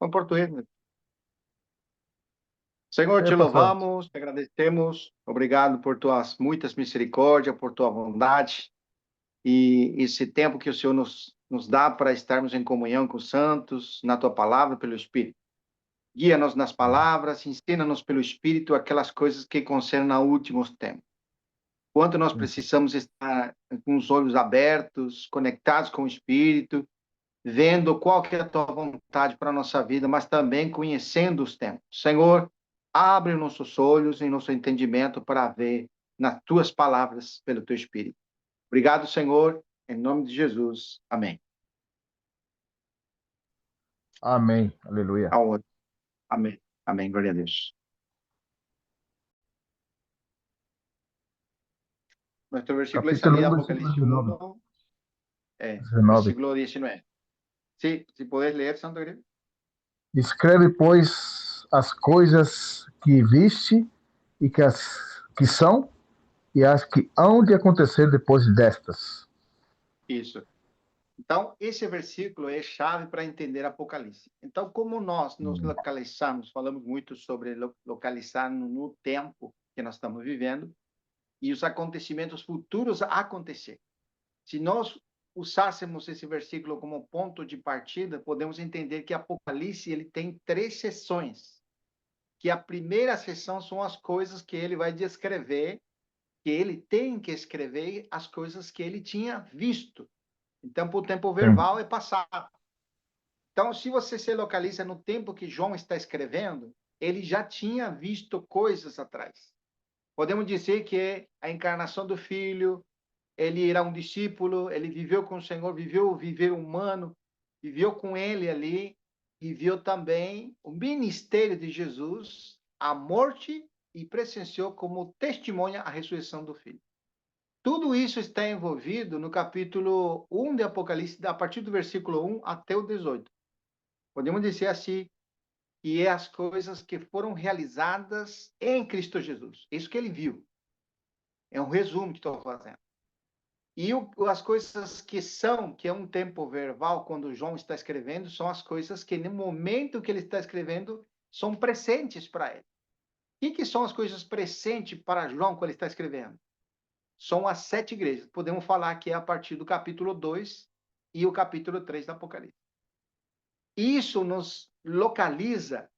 Em português, né? Senhor, te pastor. louvamos, te agradecemos. Obrigado por tuas muitas misericórdias, por tua bondade e esse tempo que o Senhor nos dá para estarmos em comunhão com os santos, na tua palavra, pelo Espírito. Guia-nos nas palavras, ensina-nos pelo Espírito aquelas coisas que concernem a últimos tempos. Quanto nós precisamos estar com os olhos abertos, conectados com o Espírito, vendo qual que é a tua vontade para a nossa vida, mas também conhecendo os tempos. Senhor, abre nossos olhos e nosso entendimento para ver nas tuas palavras pelo teu Espírito. Obrigado, Senhor, em nome de Jesus. Amém. Amém. Aleluia. Amém. Amém. Glória a Deus. Nuestro versículo es Capítulo salida 1, versículo Apocalipsis 19. 1, 19. versículo 19. Sí, si puedes leer, Santo Querido. Escreve, pois, as coisas que viste e que são e as que hão de acontecer depois destas. Isso. Então, esse versículo é chave para entender Apocalipse. Então, como nós nos localizamos, falamos muito sobre localizar no tempo que nós estamos vivendo e os acontecimentos futuros a acontecer. Se nós usássemos esse versículo como ponto de partida, podemos entender que Apocalipse ele tem 3 seções. Que a primeira seção são as coisas que ele vai descrever, que ele tem que escrever as coisas que ele tinha visto. Então, o tempo verbal é passado. Então, se você se localiza no tempo que João está escrevendo, ele já tinha visto coisas atrás. Podemos dizer que é a encarnação do Filho, ele era um discípulo, ele viveu com o Senhor, viveu o viver humano, viveu com ele ali, viveu também o ministério de Jesus, a morte e presenciou como testemunha a ressurreição do Filho. Tudo isso está envolvido no capítulo 1 de Apocalipse, a partir do versículo 1 até o 18. Podemos dizer assim, que é as coisas que foram realizadas em Cristo Jesus. Isso que ele viu. É um resumo que estou fazendo. E as coisas que são, que é um tempo verbal, quando João está escrevendo, são as coisas que no momento que ele está escrevendo, são presentes para ele. O que são as coisas presentes para João quando ele está escrevendo? São as 7 igrejas. Podemos falar que é a partir do capítulo 2 e o capítulo 3 do Apocalipse. Isso nos localiza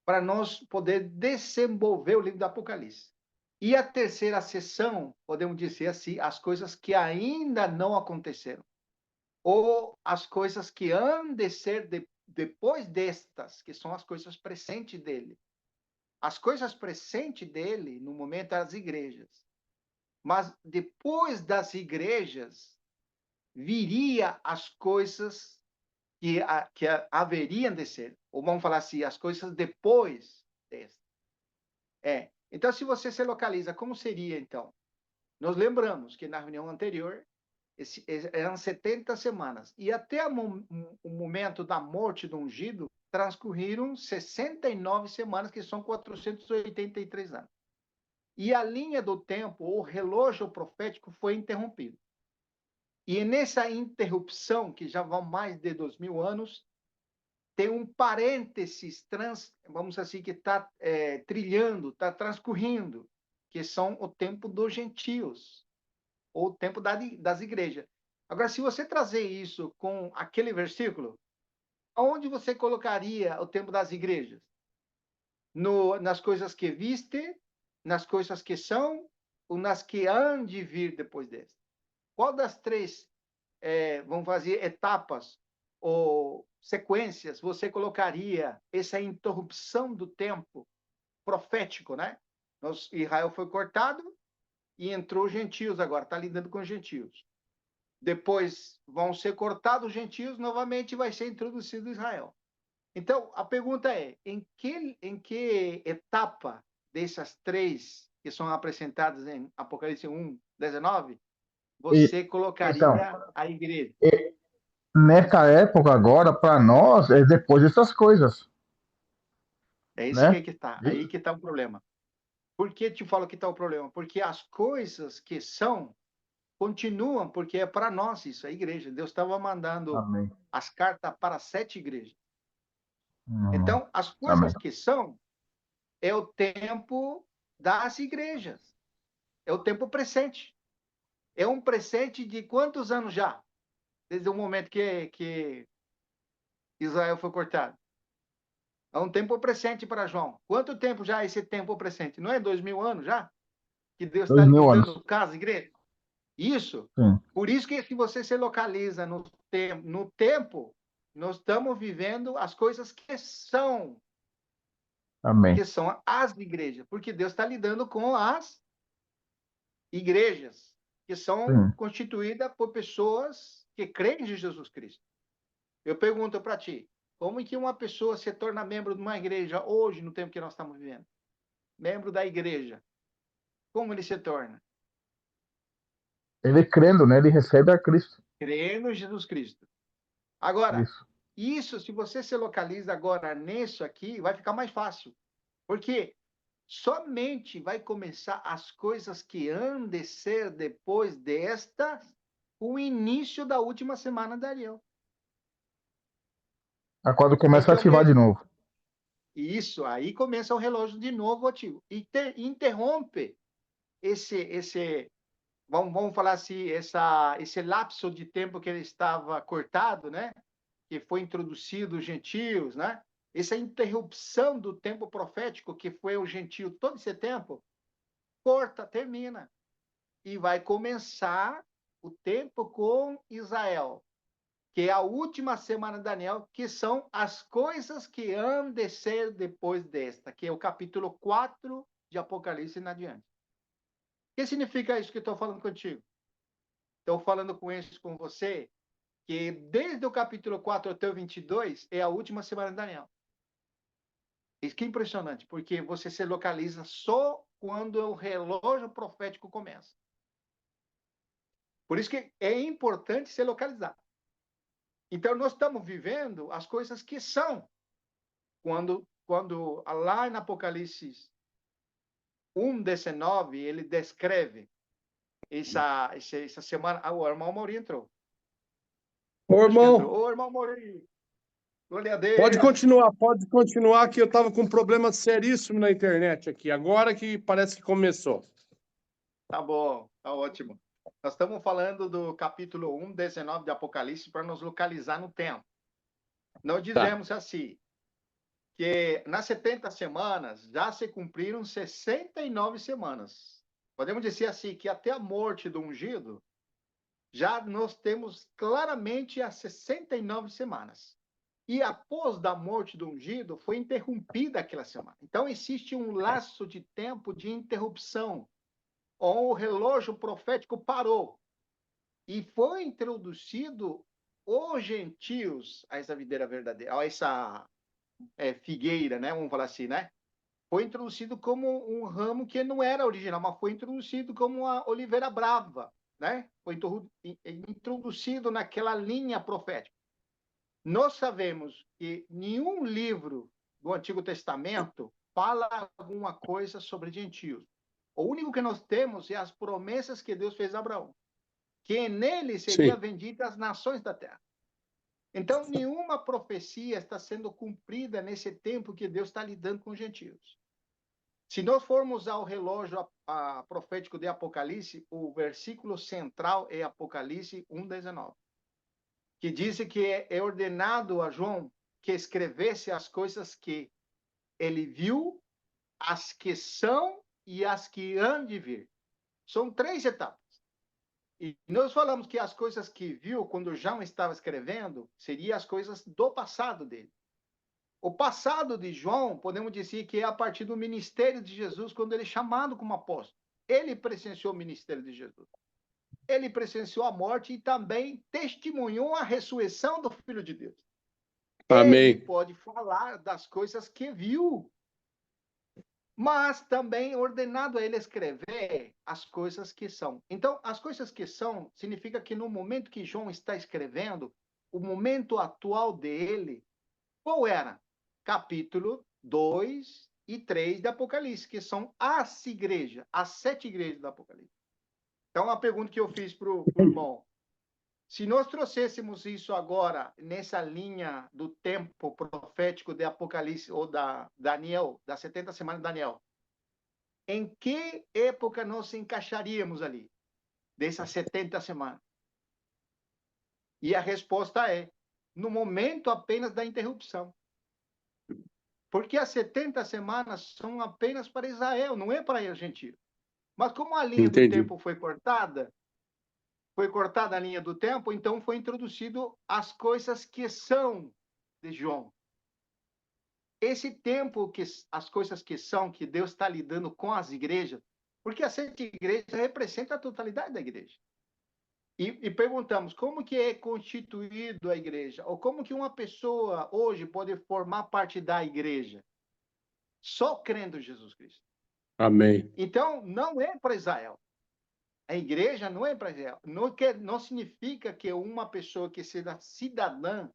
para nós poder desenvolver o livro do Apocalipse. E a terceira seção, podemos dizer assim, as coisas que ainda não aconteceram. Ou as coisas que hão de ser depois destas, que são as coisas presentes dele. As coisas presentes dele, no momento, as igrejas. Mas depois das igrejas, viria as coisas que haveriam de ser. Ou vamos falar assim, as coisas depois desta. Então, se você se localiza, como seria, então? Nós lembramos que na reunião anterior, eram 70 semanas. E até o momento da morte do ungido, transcorreram 69 semanas, que são 483 anos. E a linha do tempo, o relógio profético, foi interrompido. E nessa interrupção, que já vão mais de 2.000 anos, tem um parênteses, vamos assim, que está trilhando, está transcorrendo, que são o tempo dos gentios, ou o tempo das igrejas. Agora, se você trazer isso com aquele versículo, onde você colocaria o tempo das igrejas? Nas coisas que viste, nas coisas que são, ou nas que hão de vir depois desse? Qual das 3, vamos fazer etapas ou sequências, você colocaria essa interrupção do tempo profético, né? Israel foi cortado e entrou os gentios agora, está lidando com os gentios. Depois vão ser cortados os gentios, novamente vai ser introduzido Israel. Então, a pergunta é, em que etapa dessas 3 que são apresentadas em Apocalipse 1, 19, você Então, colocaria a igreja? nessa época agora, para nós, é depois dessas coisas, É isso né? que está. Aí que está o problema. Por que te falo que está o problema? Porque as coisas que são continuam, porque é para nós isso, a igreja. Deus estava mandando Amém. as cartas para 7 igrejas. Então, as Amém. coisas que são é o tempo das igrejas. É o tempo presente. É um presente de quantos anos já? Desde o momento que Israel foi cortado. É um tempo presente para João. Quanto tempo já é esse tempo presente? Não é 2000 anos já? Que Deus está 2000 lidando anos. com as igrejas? Isso. Sim. Por isso que se você se localiza no tempo, nós estamos vivendo as coisas Amém. que são as igrejas, porque Deus está lidando com as igrejas, que são Sim. constituídas por pessoas que creem em Jesus Cristo. Eu pergunto para ti, como é que uma pessoa se torna membro de uma igreja hoje, no tempo que nós estamos vivendo? Membro da igreja. Como ele se torna? Ele crendo, né? Ele recebe a Cristo. Crendo em Jesus Cristo. Agora, Isso. isso, se você se localiza agora nisso aqui, vai ficar mais fácil. Porque somente vai começar as coisas que hão de ser depois desta, o início da última semana da Ariel. A quando começa a Então, ativar de novo. isso, aí começa o relógio de novo ativo. E interrompe esse vamos falar assim, esse lapso de tempo que ele estava cortado, né? Que foi introduzido os gentios, né? Essa interrupção do tempo profético, que foi o gentio todo esse tempo, corta, termina. E vai começar o tempo com Israel, que é a última semana de Daniel, que são as coisas que hão de ser depois desta, que é o capítulo 4 de Apocalipse e adiante. O que significa isso que estou falando contigo? Estou falando com isso com você, que desde o capítulo 4 até o 22 é a última semana de Daniel. Isso que é impressionante, porque você se localiza só quando o relógio profético começa. Por isso que é importante se localizar. Então, nós estamos vivendo as coisas que são. Quando lá em Apocalipse 1:19, ele descreve essa semana. Ah, o irmão Mauri entrou. Ô, Acho que entrou. irmão, Ô, irmão Mauri, glória a pode Deus. continuar, que eu estava com um problema seríssimo na internet aqui. Agora que parece que começou. Tá bom, tá ótimo. Nós estamos falando do capítulo 1:19 de Apocalipse para nos localizar no tempo. Nós Tá. dizemos assim, que nas 70 semanas já se cumpriram 69 semanas. Podemos dizer assim, que até a morte do ungido, já nós temos claramente as 69 semanas. E após da morte do ungido, foi interrompida aquela semana. Então, existe um laço de tempo de interrupção, onde o relógio profético parou. E foi introduzido os gentios a essa videira verdadeira, a essa figueira, né? Vamos falar assim, né? Foi introduzido como um ramo que não era original, mas foi introduzido como uma oliveira brava, né? Foi introduzido naquela linha profética. Nós sabemos que nenhum livro do Antigo Testamento fala alguma coisa sobre gentios. O único que nós temos é as promessas que Deus fez a Abraão, que nele seria Sim. vendida as nações da terra. Então, nenhuma profecia está sendo cumprida nesse tempo que Deus está lidando com os gentios. Se nós formos ao relógio profético de Apocalipse, o versículo central é Apocalipse 1:19, que diz que é ordenado a João que escrevesse as coisas que ele viu, as que são e as que hão de vir. São 3 etapas. E nós falamos que as coisas que viu quando João estava escrevendo seriam as coisas do passado dele. O passado de João, podemos dizer que é a partir do ministério de Jesus, quando ele é chamado como apóstolo. Ele presenciou o ministério de Jesus. Ele presenciou a morte e também testemunhou a ressurreição do Filho de Deus. Ele Amém. pode falar das coisas que viu, mas também ordenado a ele escrever as coisas que são. Então, as coisas que são significa que no momento que João está escrevendo, o momento atual dele, qual era? Capítulo 2 e 3 de Apocalipse, que são as igrejas, as 7 igrejas do Apocalipse. Então, a pergunta que eu fiz para o irmão, Se nós trouxéssemos isso agora, nessa linha do tempo profético de Apocalipse, ou da Daniel, das 70 semanas de Daniel, em que época nós encaixaríamos ali, dessas 70 semanas? E a resposta é, no momento apenas da interrupção. Porque as 70 semanas são apenas para Israel, não é para os gentios. Mas como a linha do Entendi. tempo foi cortada a linha do tempo, então foi introduzido as coisas que são de João. Esse tempo, as coisas que são, que Deus está lidando com as igrejas, porque as 7 igrejas representam a totalidade da igreja. E perguntamos, como que é constituído a igreja? Ou como que uma pessoa hoje pode formar parte da igreja? Só crendo em Jesus Cristo. Amém. Então, não é para Israel. A igreja não é para Israel. Não significa que uma pessoa que seja cidadã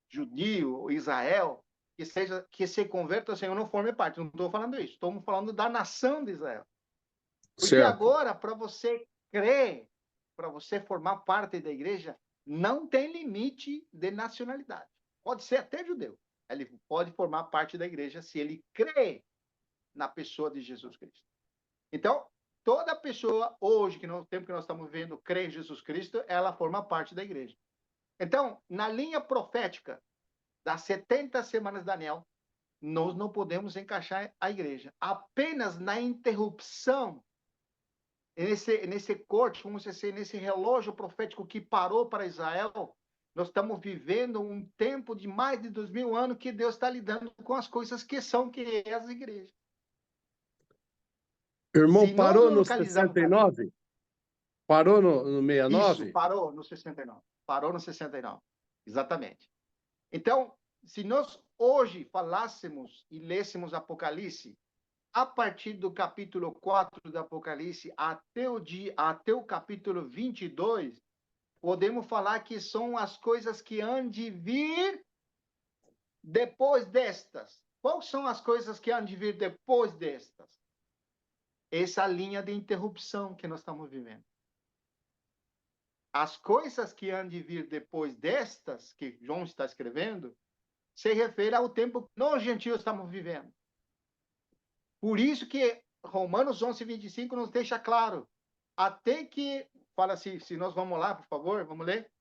judio ou Israel, que se converta ao Senhor, não forme parte. Não estou falando isso. Estamos falando da nação de Israel. Porque Certo. agora, para você crer, para você formar parte da igreja, não tem limite de nacionalidade. Pode ser até judeu. Ele pode formar parte da igreja se ele crê na pessoa de Jesus Cristo. Então, toda pessoa hoje, que no tempo que nós estamos vivendo, crê em Jesus Cristo, ela forma parte da igreja. Então, na linha profética das 70 semanas de Daniel, nós não podemos encaixar a igreja. Apenas na interrupção, nesse corte, vamos dizer, nesse relógio profético que parou para Israel, nós estamos vivendo um tempo de mais de 2000 anos que Deus está lidando com as coisas que são, que é as igrejas. Irmão, Se nós parou não no localizarmos 69? Parou no isso, 69? parou no 69. Parou no 69. Exatamente. Então, se nós hoje falássemos e lêssemos Apocalipse, a partir do capítulo 4 do Apocalipse até o capítulo 22, podemos falar que são as coisas que hão de vir depois destas. Quais são as coisas que hão de vir depois destas? Essa linha de interrupção que nós estamos vivendo. As coisas que hão de vir depois destas, que João está escrevendo, se refere ao tempo que nós gentios estamos vivendo. Por isso que Romanos 11:25 nos deixa claro, até que, fala assim, se nós vamos lá, por favor, vamos ler?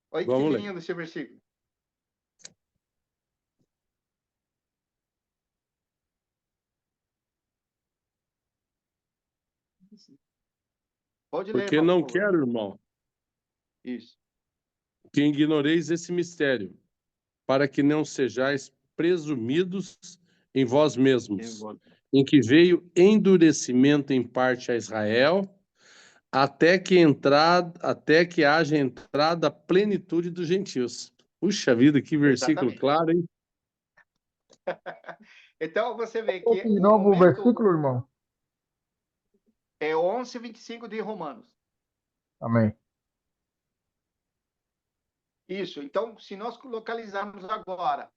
Olha que Vamos ler. lindo esse versículo. Pode ler, Porque irmão, por não favor. quero, irmão, Isso. que ignoreis esse mistério, para que não sejais presumidos em vós mesmos, em que veio endurecimento em parte a Israel, até que haja entrada a plenitude dos gentios. Puxa vida, que versículo Exatamente. claro, hein? Então, você vê Qual que que de o novo o momento versículo, irmão? é 11:25 de Romanos. Amém. Isso. Então, se nós localizarmos agora,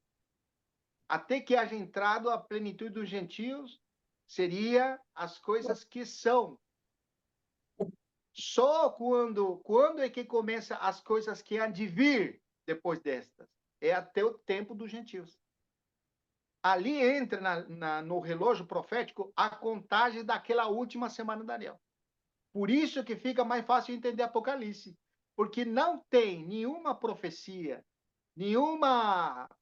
até que haja entrado a plenitude dos gentios, seria as coisas que são. Só quando é que começa as coisas que hão de vir depois destas? É até o tempo dos gentios. Ali entra no relógio profético a contagem daquela última semana de Daniel. Por isso que fica mais fácil entender Apocalipse, porque não tem nenhuma profecia,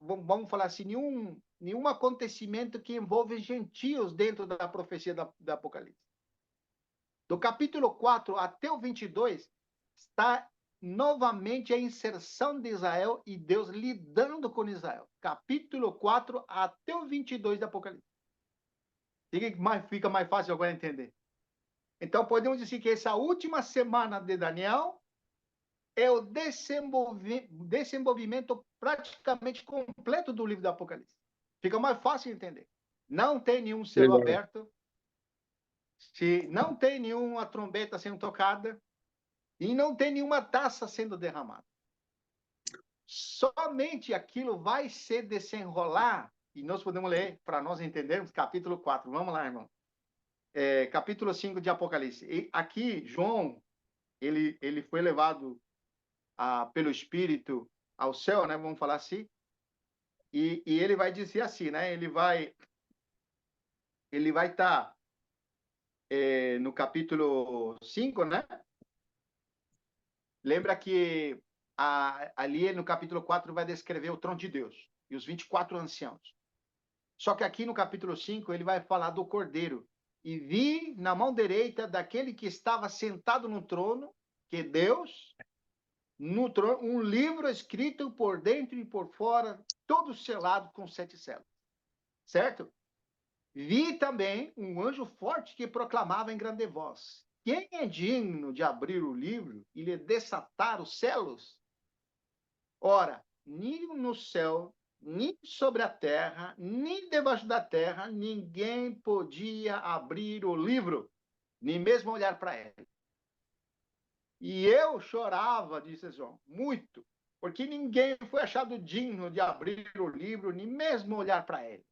vamos falar assim, nenhum acontecimento que envolve gentios dentro da profecia da Apocalipse. Do capítulo 4 até o 22, está novamente a inserção de Israel e Deus lidando com Israel. Capítulo 4 até o 22 do Apocalipse. Fica mais fácil agora entender. Então, podemos dizer que essa última semana de Daniel é o desenvolvimento praticamente completo do livro do Apocalipse. Fica mais fácil entender. Não tem nenhum selo Melhor. aberto, se não tem nenhuma trombeta sendo tocada e não tem nenhuma taça sendo derramada. Somente aquilo vai se desenrolar, e nós podemos ler, para nós entendermos, capítulo 4. Vamos lá, irmão. Capítulo 5 de Apocalipse. E aqui, João, ele foi levado pelo Espírito ao céu, né? Vamos falar assim. E ele vai dizer assim, né? Ele vai estar no capítulo 5, né? Lembra que ali no capítulo 4 vai descrever o trono de Deus e os 24 anciãos. Só que aqui no capítulo 5 ele vai falar do Cordeiro. E vi na mão direita daquele que estava sentado no trono, que Deus, no trono, um livro escrito por dentro e por fora, todo selado com 7 selos. Certo? Vi também um anjo forte que proclamava em grande voz: quem é digno de abrir o livro e lhe desatar os selos? Ora, nem no céu, nem sobre a terra, nem debaixo da terra, ninguém podia abrir o livro, nem mesmo olhar para ele. E eu chorava, disse João, muito, porque ninguém foi achado digno de abrir o livro, nem mesmo olhar para ele.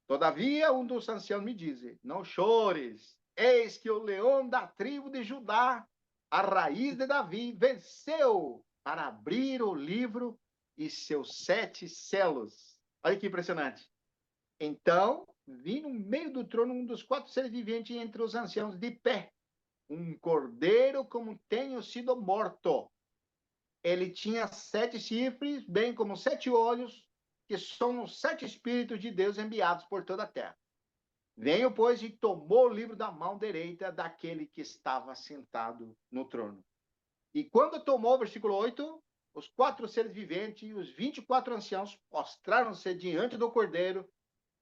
Todavia, um dos anciãos me disse: não chores, eis que o leão da tribo de Judá, a raiz de Davi, venceu para abrir o livro e seus 7 selos. Olha que impressionante. Então, vi no meio do trono um dos 4 seres viventes entre os anciãos de pé, um cordeiro como tenho sido morto. Ele tinha 7 chifres, bem como 7 olhos, que são os 7 espíritos de Deus enviados por toda a terra. Veio, pois, e tomou o livro da mão direita daquele que estava sentado no trono. E quando tomou, versículo 8, os 4 seres viventes e os 24 anciãos postraram-se diante do cordeiro,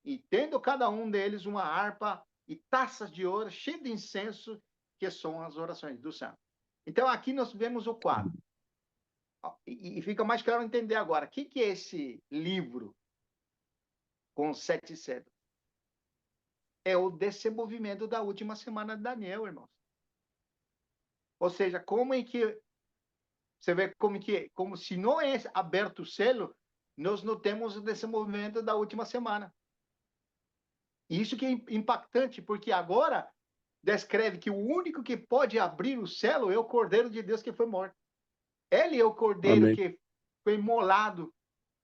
e tendo cada um deles uma harpa e taças de ouro cheias de incenso, que são as orações do santo. Então, aqui nós vemos o quadro. E fica mais claro entender agora. O que é esse livro com 7 selos? É o desenvolvimento da última semana de Daniel, irmãos. Ou seja, como é que você vê como se não é aberto o selo, nós não temos o desenvolvimento da última semana. Isso que é impactante, porque agora descreve que o único que pode abrir o selo é o Cordeiro de Deus que foi morto. Ele é o Cordeiro Amém. que foi imolado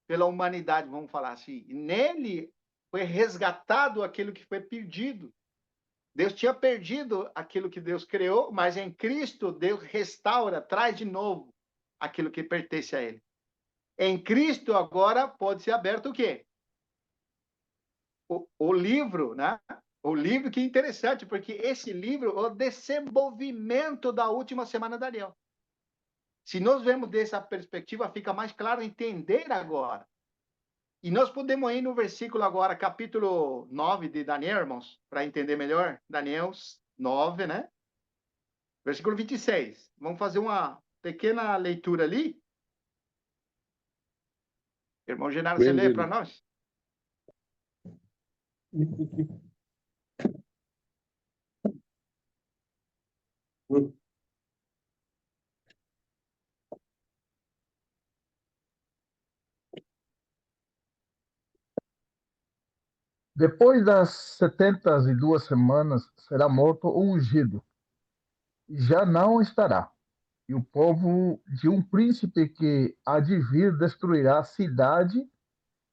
pela humanidade, vamos falar assim. E nele foi resgatado aquilo que foi perdido. Deus tinha perdido aquilo que Deus criou, mas em Cristo Deus restaura, traz de novo aquilo que pertence a Ele. Em Cristo agora pode ser aberto o quê? O livro, né? O livro que é interessante, porque esse livro é o desenvolvimento da última semana de Daniel. Se nós vemos dessa perspectiva, fica mais claro entender agora. E nós podemos ir no versículo agora, capítulo 9 de Daniel, irmãos, para entender melhor. Daniel 9, né? Versículo 26. Vamos fazer uma pequena leitura ali. Irmão Genaro, você lê para nós? Depois das 72 semanas será morto o ungido, já não estará. E o povo de um príncipe que há de vir destruirá a cidade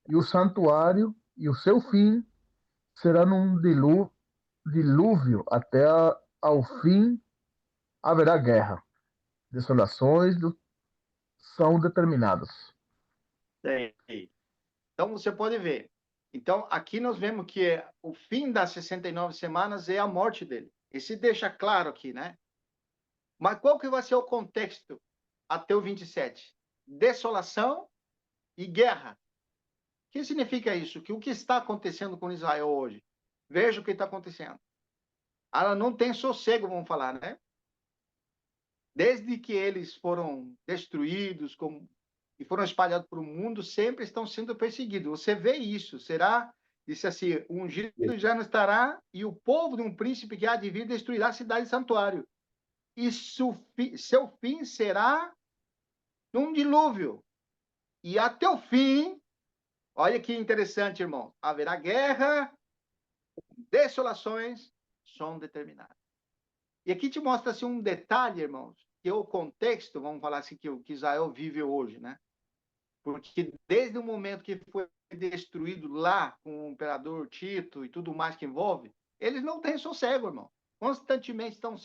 e o santuário, e o seu fim será num dilúvio até ao fim haverá guerra. Desolações são determinadas. Então, você pode ver. Então, aqui nós vemos que o fim das 69 semanas é a morte dele. E se deixa claro aqui, né? Mas qual que vai ser o contexto até o 27? Desolação e guerra. O que significa isso? Que o que está acontecendo com Israel hoje? Veja o que está acontecendo. Ela não tem sossego, vamos falar, né? Desde que eles foram destruídos e foram espalhados para o mundo, sempre estão sendo perseguidos. Você vê isso. Será? Disse assim, o ungido já não estará, e o povo de um príncipe que há de vir destruirá a cidade e santuário. E seu fim será num dilúvio. E até o fim, olha que interessante, irmão, haverá guerra, desolações são determinadas. E aqui te mostra assim, um detalhe, irmãos, que é o contexto, vamos falar assim, que Israel vive hoje, né? Porque desde o momento que foi destruído lá com o imperador Tito e tudo mais que envolve, eles não têm sossego, irmão. Constantemente estão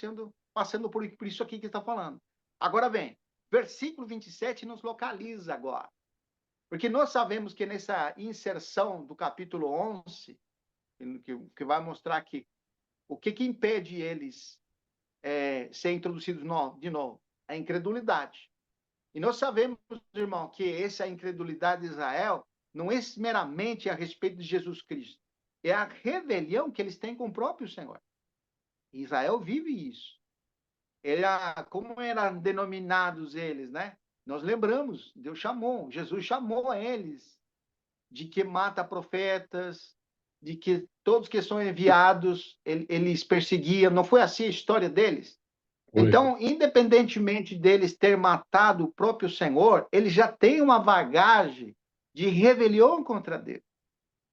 passando por isso aqui que está falando. Agora vem, versículo 27 nos localiza agora. Porque nós sabemos que nessa inserção do capítulo 11, que vai mostrar aqui o que impede eles ser introduzidos de novo? A incredulidade. E nós sabemos, irmão, que essa incredulidade de Israel não é meramente a respeito de Jesus Cristo. É a rebelião que eles têm com o próprio Senhor. Israel vive isso. Como eram denominados eles, né? Nós lembramos, Deus chamou, Jesus chamou eles de que mata profetas, de que todos que são enviados, eles perseguiam. Não foi assim a história deles? Então, independentemente deles ter matado o próprio Senhor, eles já têm uma bagagem de rebelião contra Deus.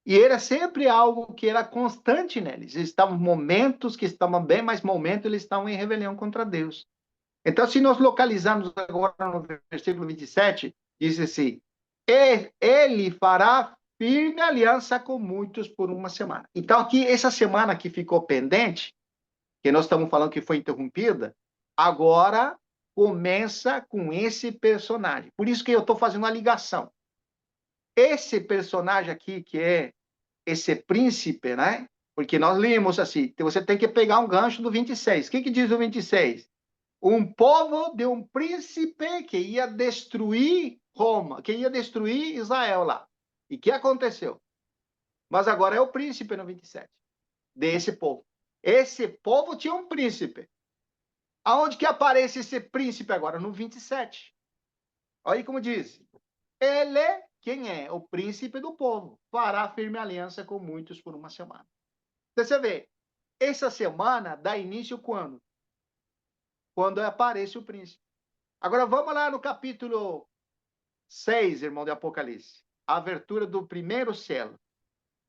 E era sempre algo que era constante neles. Eles estavam momentos que estavam bem, mas momentos eles estavam em rebelião contra Deus. Então, se nós localizarmos agora no versículo 27, diz assim: ele fará firme aliança com muitos por uma semana. Então, aqui, essa semana que ficou pendente, que nós estamos falando que foi interrompida, agora começa com esse personagem. Por isso que eu estou fazendo a ligação. Esse personagem aqui, que é esse príncipe, né? Porque nós lemos assim, você tem que pegar um gancho do 26. O que diz o 26? Um povo de um príncipe que ia destruir Roma, que ia destruir Israel lá. E o que aconteceu? Mas agora é o príncipe no 27, desse povo. Esse povo tinha um príncipe. Aonde que aparece esse príncipe agora? No 27. Olha aí como diz. Ele, quem é? O príncipe do povo. Fará firme aliança com muitos por uma semana. Então, você vê, essa semana dá início quando? Quando aparece o príncipe. Agora vamos lá no capítulo 6, irmão, de Apocalipse. A abertura do primeiro selo.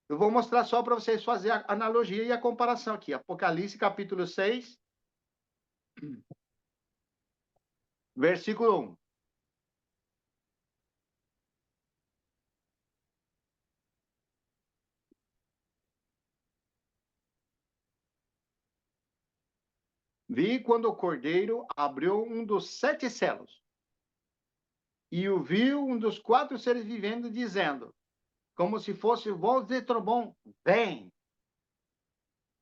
Eu vou mostrar só para vocês fazerem a analogia e a comparação aqui. Apocalipse, capítulo 6, versículo 1. Vi quando o cordeiro abriu um dos 7 selos. E o viu um dos 4 seres viventes dizendo, como se fosse voz de trovão, vem.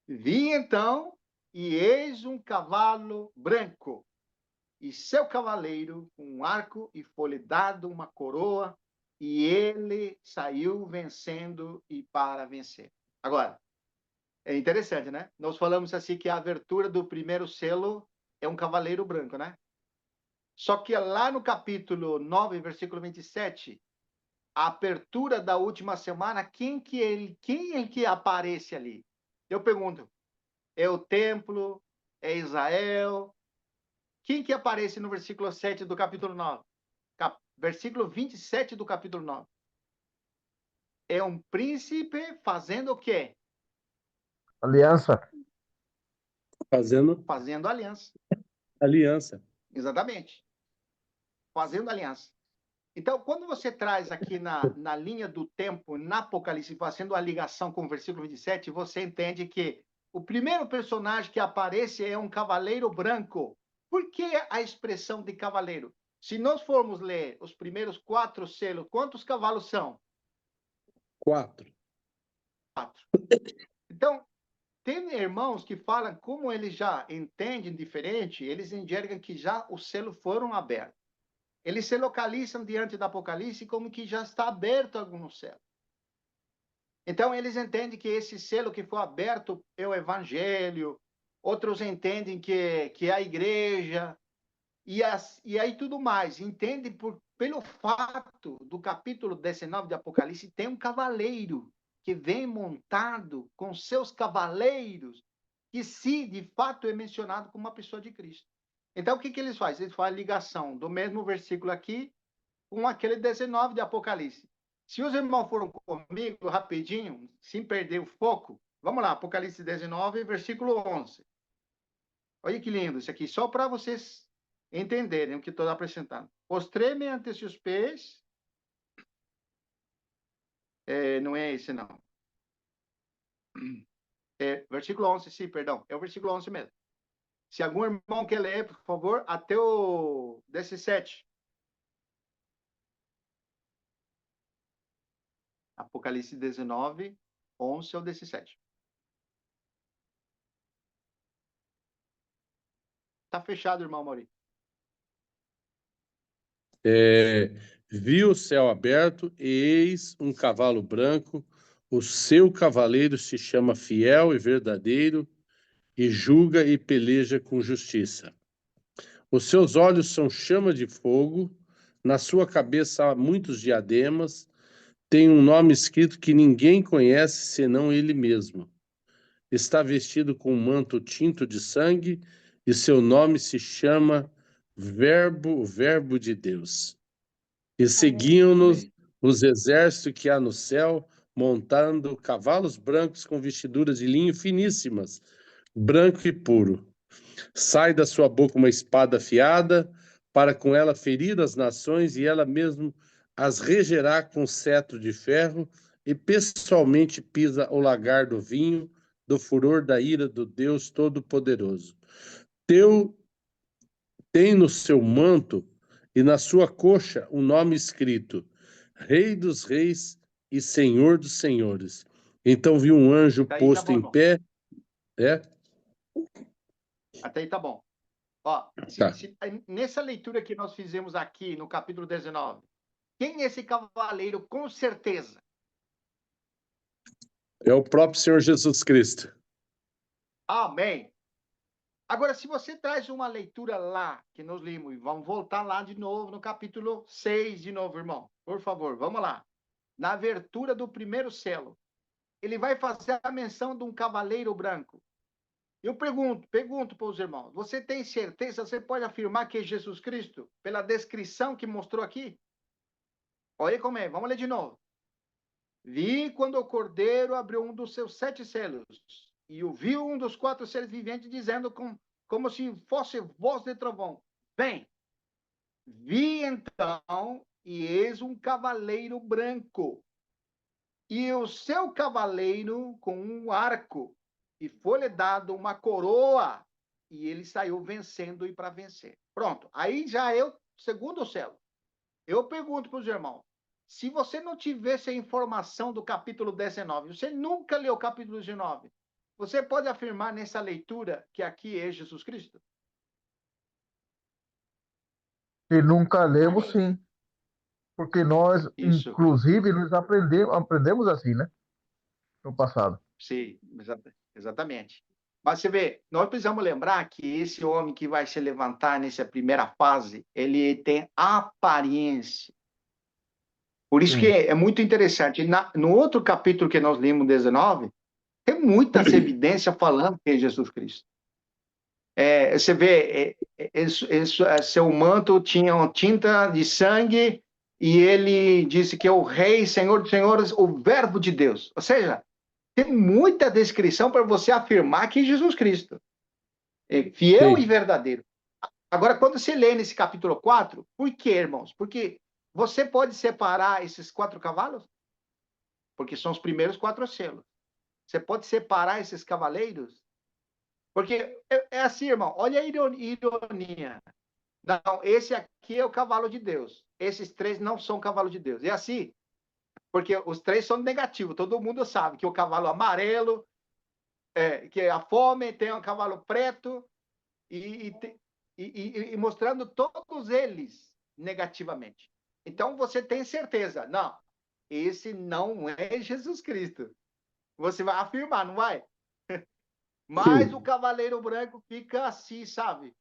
Vi então, e eis um cavalo branco, e seu cavaleiro um arco e foi-lhe dado uma coroa, e ele saiu vencendo e para vencer. Agora, é interessante, né? Nós falamos assim que a abertura do primeiro selo é um cavaleiro branco, né? Só que lá no capítulo 9, versículo 27, a abertura da última semana, quem é que aparece ali? Eu pergunto, é o templo? É Israel? Quem que aparece no versículo 7 do capítulo 9? Versículo 27 do capítulo 9. É um príncipe fazendo o quê? Aliança. Fazendo aliança. Aliança. Exatamente. Fazendo aliança. Então, quando você traz aqui na linha do tempo, na Apocalipse, fazendo a ligação com o versículo 27, você entende que o primeiro personagem que aparece é um cavaleiro branco. Por que a expressão de cavaleiro? Se nós formos ler os primeiros 4 selos, quantos cavalos são? 4. 4. Então, tem irmãos que falam, como eles já entendem diferente, eles enxergam que já os selos foram abertos. Eles se localizam diante do Apocalipse como que já está aberto algum selo. Então, eles entendem que esse selo que foi aberto é o Evangelho, outros entendem que é a igreja, e aí tudo mais. Entendem pelo fato do capítulo 19 de Apocalipse, tem um cavaleiro que vem montado com seus cavaleiros, que se de fato é mencionado como uma pessoa de Cristo. Então, o que eles fazem? Eles fazem a ligação do mesmo versículo aqui com aquele 19 de Apocalipse. Se os irmãos foram comigo rapidinho, sem perder o foco, vamos lá, Apocalipse 19, versículo 11. Olha que lindo isso aqui, só para vocês entenderem o que estou apresentando. Postrei-me ante seus pés. Não é esse, não. Versículo 11, sim, perdão. É o versículo 11 mesmo. Se algum irmão quer ler, por favor, até o 17. Apocalipse 19, 11 ao 17. Está fechado, irmão Maurício. Vi o céu aberto, e eis um cavalo branco. O seu cavaleiro se chama Fiel e Verdadeiro, e julga e peleja com justiça. Os seus olhos são chama de fogo, na sua cabeça há muitos diademas, tem um nome escrito que ninguém conhece senão ele mesmo. Está vestido com um manto tinto de sangue, e seu nome se chama Verbo, Verbo de Deus. E seguiam-nos os exércitos que há no céu, montando cavalos brancos com vestiduras de linho finíssimas, branco e puro. Sai da sua boca uma espada afiada, para com ela ferir as nações, e ela mesmo as regerá com cetro de ferro, e pessoalmente pisa o lagar do vinho, do furor da ira do Deus Todo-Poderoso. Tem no seu manto e na sua coxa um nome escrito: Rei dos Reis e Senhor dos Senhores. Então vi um anjo posto em pé. Até aí tá bom. Ó, nessa leitura que nós fizemos aqui no capítulo 19, quem é esse cavaleiro com certeza? É o próprio Senhor Jesus Cristo. Amém. Agora, se você traz uma leitura lá, que nós limos, e vamos voltar lá de novo, no capítulo 6 de novo, irmão. Por favor, vamos lá. Na abertura do primeiro selo, ele vai fazer a menção de um cavaleiro branco. Eu pergunto para os irmãos, você tem certeza, você pode afirmar que é Jesus Cristo, pela descrição que mostrou aqui? Olha como é, vamos ler de novo. Vi quando o cordeiro abriu um dos seus 7 selos, e ouviu um dos 4 seres viventes dizendo como se fosse voz de trovão: vem. Vi então, e eis um cavaleiro branco, e o seu cavaleiro com um arco, e foi-lhe dado uma coroa, e ele saiu vencendo e para vencer. Pronto, aí já é o segundo selo. Eu pergunto para os irmãos, se você não tivesse a informação do capítulo 19, você nunca leu o capítulo 19, você pode afirmar nessa leitura que aqui é Jesus Cristo? Se nunca lemos, sim. Porque nós, Isso. inclusive, nós aprendemos assim, né? No passado. Sim, exatamente. Mas você vê, nós precisamos lembrar que esse homem que vai se levantar nessa primeira fase, ele tem aparência. Por isso que é muito interessante. No outro capítulo que nós lemos, 19, tem muitas evidências falando que é Jesus Cristo. Você vê, seu manto tinha uma tinta de sangue e ele disse que é o Rei, Senhor dos Senhores, o Verbo de Deus. Ou seja, tem muita descrição para você afirmar que é Jesus Cristo é fiel e verdadeiro. Agora, quando você lê nesse capítulo 4, por quê, irmãos? Porque você pode separar esses 4 cavalos? Porque são os primeiros 4 selos. Você pode separar esses cavaleiros? Porque é assim, irmão, olha a ironia. Não, esse aqui é o cavalo de Deus. Esses 3 não são cavalo de Deus. É assim, porque os 3 são negativos. Todo mundo sabe que o cavalo amarelo, que a fome, tem um cavalo preto, e mostrando todos eles negativamente. Então, você tem certeza, não, esse não é Jesus Cristo. Você vai afirmar, não vai? Mas o cavaleiro branco fica assim, sabe?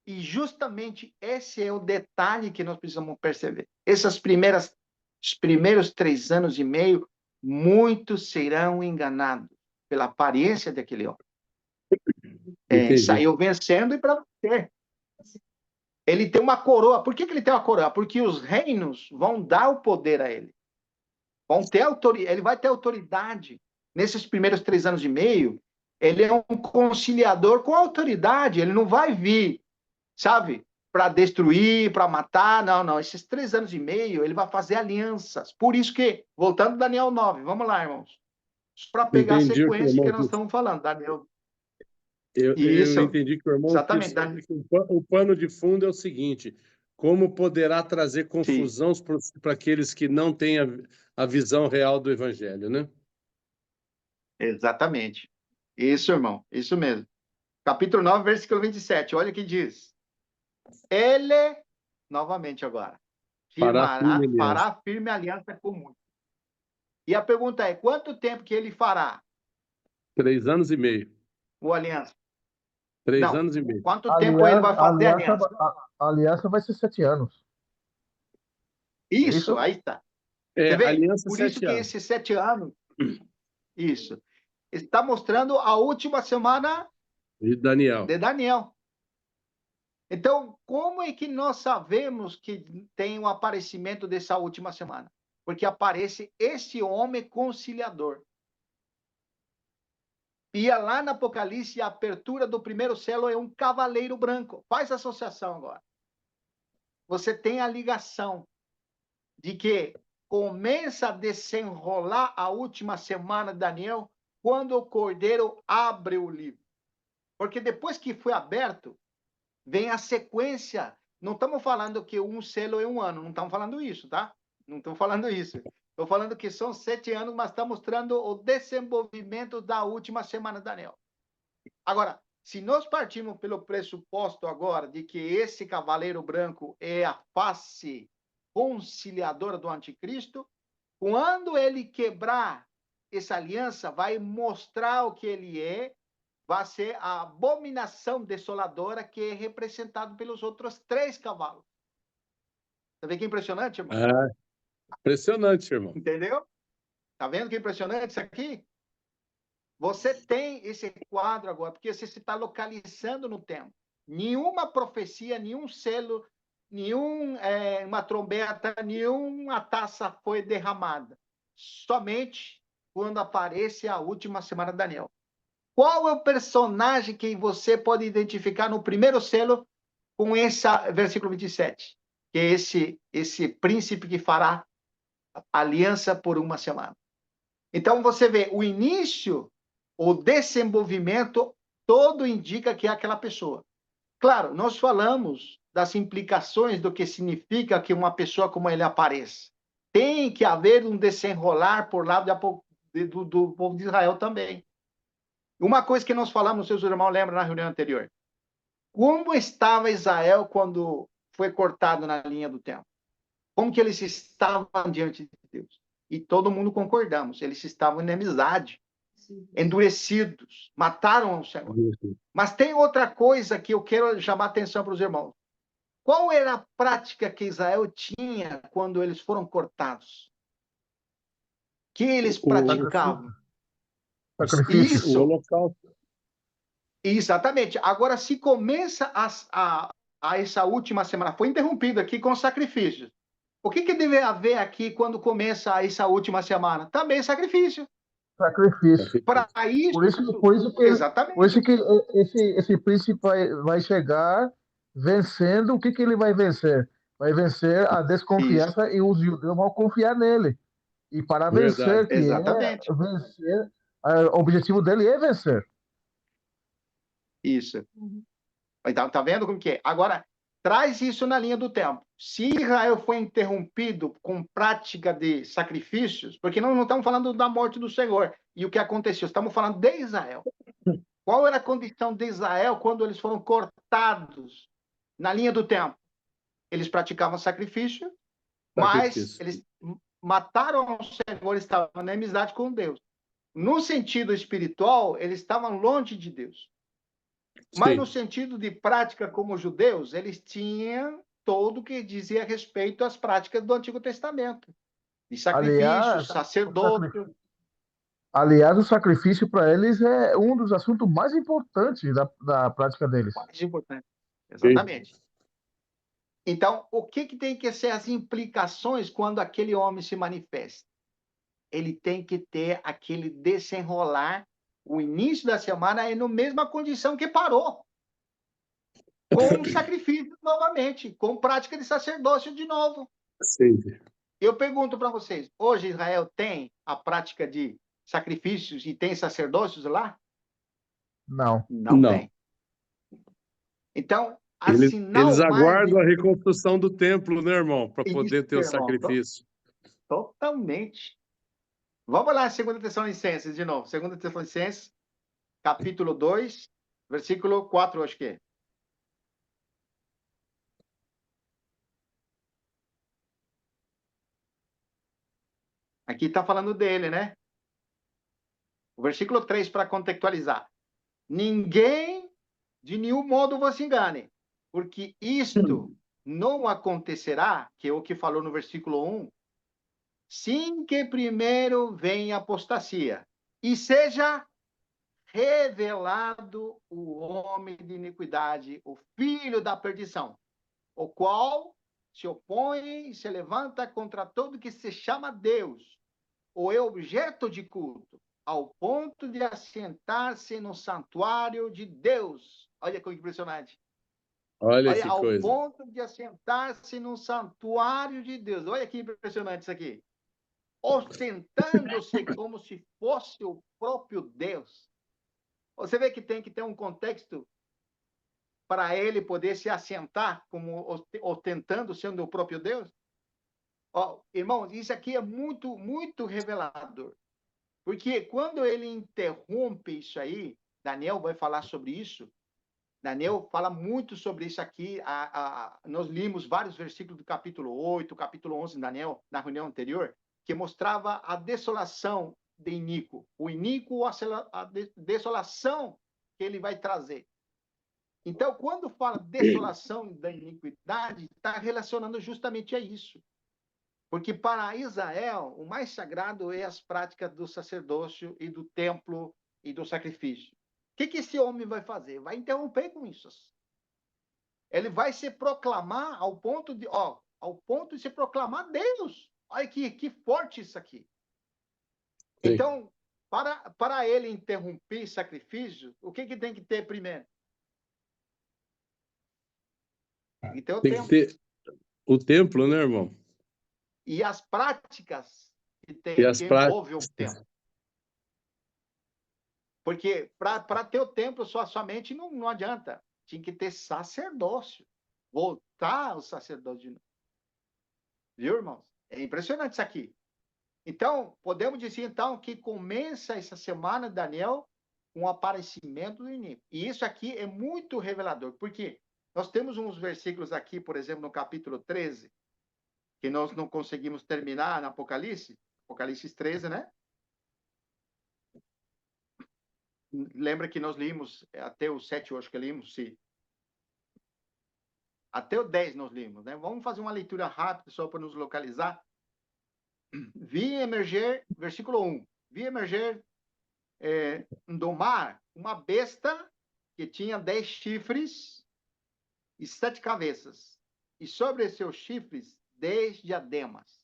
E justamente esse é o detalhe que nós precisamos perceber. Os primeiros 3 anos e meio, muitos serão enganados pela aparência daquele homem. Saiu vencendo e para vencer. Ele tem uma coroa. Por que ele tem uma coroa? Porque os reinos vão dar o poder a ele. Ele vai ter autoridade. Nesses primeiros 3 anos e meio, ele é um conciliador com autoridade. Ele não vai vir sabe? Para destruir, para matar. Não, não. Esses 3 anos e meio, ele vai fazer alianças. Por isso que, voltando a Daniel 9, vamos lá, irmãos. Para pegar a Entendi o que o sequência irmão que nós disse. estamos falando, Daniel. Eu Isso, entendi que o irmão exatamente, quis Daniel. que o pano de fundo é o seguinte: como poderá trazer Sim, confusão para aqueles que não têm a visão real do evangelho, né? exatamente. Isso, irmão. Isso mesmo. Capítulo 9, versículo 27. Olha o que diz. Ele, novamente agora, Fará firme aliança. fará firme aliança com muitos. E a pergunta é, quanto tempo que ele fará 3 anos e meio. o aliança? 3 Não, anos e meio. quanto A tempo ele aliança, vai a fazer aliança, aliança? a aliança vai ser 7 anos. É Isso, isso? aí está. Você vê? Aliança Por isso 7 que anos. esses 7 anos, isso, está mostrando a última semana De Daniel. de Daniel. Então, como é que nós sabemos que tem o aparecimento dessa última semana? Porque aparece esse homem conciliador. E lá no Apocalipse, a abertura do primeiro selo é um cavaleiro branco. Faz associação agora. Você tem a ligação de que começa a desenrolar a última semana de Daniel quando o cordeiro abre o livro. Porque depois que foi aberto, vem a sequência. Não estamos falando que um selo é um ano, não estamos falando isso, tá? Não estou falando isso. Estou falando que são 7 anos, mas está mostrando o desenvolvimento da última semana de Daniel. Agora, se nós partimos pelo pressuposto agora de que esse cavaleiro branco é a face conciliadora do anticristo, quando ele quebrar essa aliança, vai mostrar o que ele é, vai ser a abominação desoladora que é representado pelos outros 3 cavalos. Tá vendo que impressionante, irmão? Impressionante, irmão. Entendeu? Tá vendo que impressionante isso aqui? Você tem esse quadro agora, porque você se está localizando no tempo. Nenhuma profecia, nenhum selo, uma trombeta, nenhuma taça foi derramada. Somente quando aparece a última semana de Daniel. Qual é o personagem que você pode identificar no primeiro selo com esse versículo 27? Que é esse príncipe que fará aliança por uma semana. Então, você vê o início, o desenvolvimento, todo indica que é aquela pessoa. Claro, nós falamos das implicações do que significa que uma pessoa como ele apareça. Tem que haver um desenrolar por lado do povo de Israel também. Uma coisa que nós falamos, seus irmãos lembram na reunião anterior. Como estava Israel quando foi cortado na linha do tempo? Como que eles estavam diante de Deus? E todo mundo concordamos, eles estavam em amizade, endurecidos, mataram o Senhor. Mas tem outra coisa que eu quero chamar a atenção para os irmãos. Qual era a prática que Israel tinha quando eles foram cortados? Que eles praticavam? Sacrifício. Isso. O holocausto. Exatamente. Agora, se começa a essa última semana, foi interrompido aqui com sacrifícios. O que deve haver aqui quando começa essa última semana? Também sacrifício. Sacrifício. Para isso, Por isso que exatamente. esse príncipe vai chegar vencendo. O que ele vai vencer? Vai vencer a desconfiança e os judeus vão confiar nele. E para vencer, Verdade. Exatamente. Vencer, o objetivo dele é vencer. Isso. Então, tá vendo como que é? Agora, traz isso na linha do tempo. Se Israel foi interrompido com prática de sacrifícios, porque nós não estamos falando da morte do Senhor e o que aconteceu, estamos falando de Israel. Qual era a condição de Israel quando eles foram cortados na linha do tempo? Eles praticavam sacrifício, mas eles mataram o Senhor, estavam na amizade com Deus. No sentido espiritual, eles estavam longe de Deus. Mas no sentido de prática como judeus, eles tinham todo o que dizia a respeito às práticas do Antigo Testamento. De sacrifício, sacerdócio. Aliás, o sacrifício para eles é um dos assuntos mais importantes da prática deles. Mais importante. Exatamente. Então, o que tem que ser as implicações quando aquele homem se manifesta? Ele tem que ter aquele desenrolar. O início da semana é na mesma condição que parou. com sacrifício novamente, com prática de sacerdócio de novo. Sim. Eu pergunto para vocês, hoje Israel tem a prática de sacrifícios e tem sacerdócios lá? Não. Não tem. Então, Eles aguardam a reconstrução do templo, né, irmão? Para poder ter o sacrifício. Totalmente. Vamos lá, 2 Tessalonicenses, de novo. 2 Tessalonicenses, capítulo 2, versículo 4, acho que é. Aqui está falando dele, né? O versículo 3, para contextualizar. Ninguém, de nenhum modo, vos engane, porque isto não acontecerá, que é o que falou no versículo 1, sem que primeiro venha a apostasia, e seja revelado o homem de iniquidade, o filho da perdição, o qual se opõe e se levanta contra todo que se chama Deus, ou é objeto de culto, ao ponto de assentar-se no santuário de Deus. Olha que impressionante. Olha que coisa. Ao ponto de assentar-se no santuário de Deus. Olha que impressionante isso aqui. Ostentando-se como se fosse o próprio Deus. Você vê que tem que ter um contexto para ele poder se assentar como ostentando sendo o próprio Deus? Irmãos, isso aqui é muito, muito revelador. Porque quando ele interrompe isso aí, Daniel vai falar sobre isso. Daniel fala muito sobre isso aqui. Nós limos vários versículos do capítulo 8, capítulo 11 de Daniel, na reunião anterior, que mostrava a desolação de Inico. O Inico, a desolação que ele vai trazer. Então, quando fala desolação da iniquidade, está relacionando justamente a isso. Porque para Israel, o mais sagrado é as práticas do sacerdócio e do templo e do sacrifício. O que esse homem vai fazer? Vai interromper com isso. Ele vai se proclamar ao ponto de se proclamar Deus. Olha que forte isso aqui. Sim. Então, para ele interromper sacrifício, o que tem que ter primeiro? Tem que ter o templo, né, irmão? E as práticas que envolvem o templo. Porque para ter o templo somente não adianta. Tinha que ter sacerdócio. Voltar ao sacerdócio de novo. Viu, irmãos? É impressionante isso aqui. Então, podemos dizer, então, que começa essa semana, Daniel, com o aparecimento do inimigo. E isso aqui é muito revelador. Porque nós temos uns versículos aqui, por exemplo, no capítulo 13, que nós não conseguimos terminar no Apocalipse. Apocalipse 13, né? Lembra que nós limos até o 7, eu acho que limos, sim. Até o 10 nós limos, né? Vamos fazer uma leitura rápida só para nos localizar. Vi emerger, versículo 1. Vi emerger do mar uma besta que tinha 10 chifres e 7 cabeças. E sobre seus chifres 10 diademas.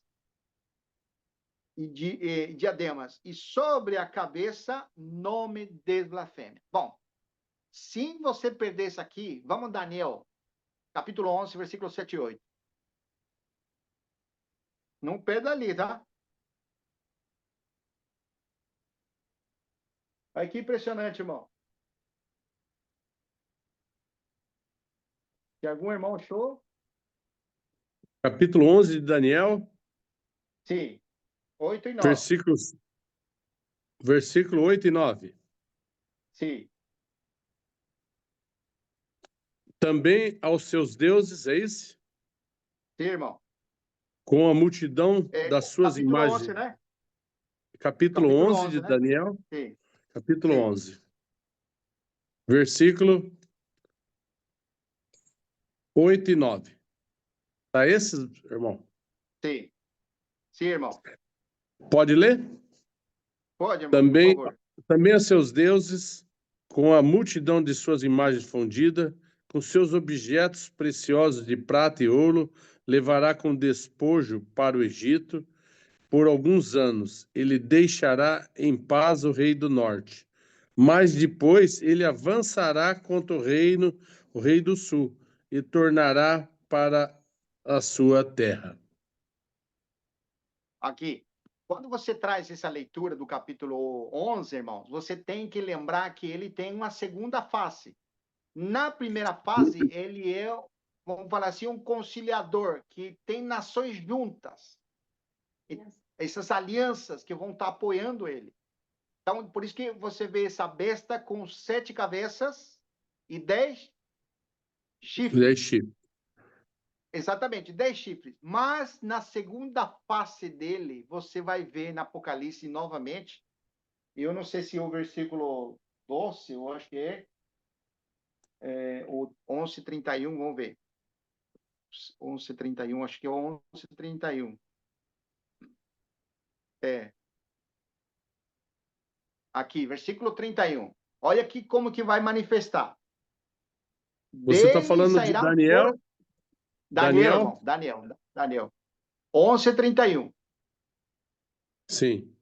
Diademas. E sobre a cabeça, nome de blasfêmia. Bom, se você perder isso aqui, vamos Daniel, capítulo 11, versículo 7 e 8. Não perda ali, tá? Olha que impressionante, irmão. Se algum irmão achou? Capítulo 11 de Daniel. Sim. 8 e 9. Versículo 8 e 9. Sim. Também aos seus deuses, é isso? Sim, irmão. Com a multidão das suas imagens. 11, né? Capítulo 11 de Daniel. Sim. Capítulo 11. Versículo 8 e 9. Tá esse, irmão? Sim. Sim, irmão. Pode ler? Pode, irmão, também, por favor. Também a seus deuses, com a multidão de suas imagens fundidas, com seus objetos preciosos de prata e ouro, levará com despojo para o Egito. Por alguns anos, ele deixará em paz o rei do norte. Mas depois ele avançará contra o rei do sul, e tornará para a sua terra. Aqui, quando você traz essa leitura do capítulo 11, irmãos, você tem que lembrar que ele tem uma segunda face. Na primeira fase, ele é, vamos falar assim, um conciliador, que tem nações juntas. E essas alianças que vão estar apoiando ele. Então, por isso que você vê essa besta com 7 cabeças e 10 chifres. 10 chifres. Exatamente, 10 chifres. Mas na segunda face dele, você vai ver na Apocalipse novamente. Eu não sei se é o versículo 12, eu acho que o 11:31, vamos ver. 11:31, acho que é o 11:31. Aqui, versículo 31. Olha aqui como que vai manifestar. Você está Dele falando de sairá Daniel? Daniel, irmão. Daniel. 11:31. Sim.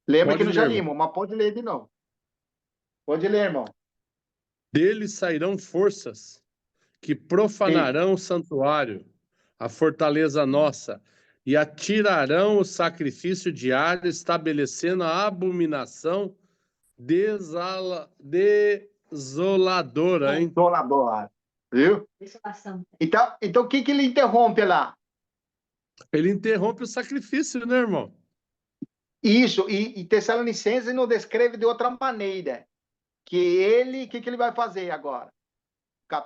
Lembra Pode que não ler, já irmão. limos, mas pode ler de novo. Pode ler, irmão. Dele sairão forças que profanarão o santuário, a fortaleza nossa, e atirarão o sacrifício diário, estabelecendo a abominação desoladora, hein? Desolador. Viu? Então o que ele interrompe lá? Ele interrompe o sacrifício, né, irmão? Isso, e Tessalonicenses não descreve de outra maneira. Que ele, o que ele vai fazer agora?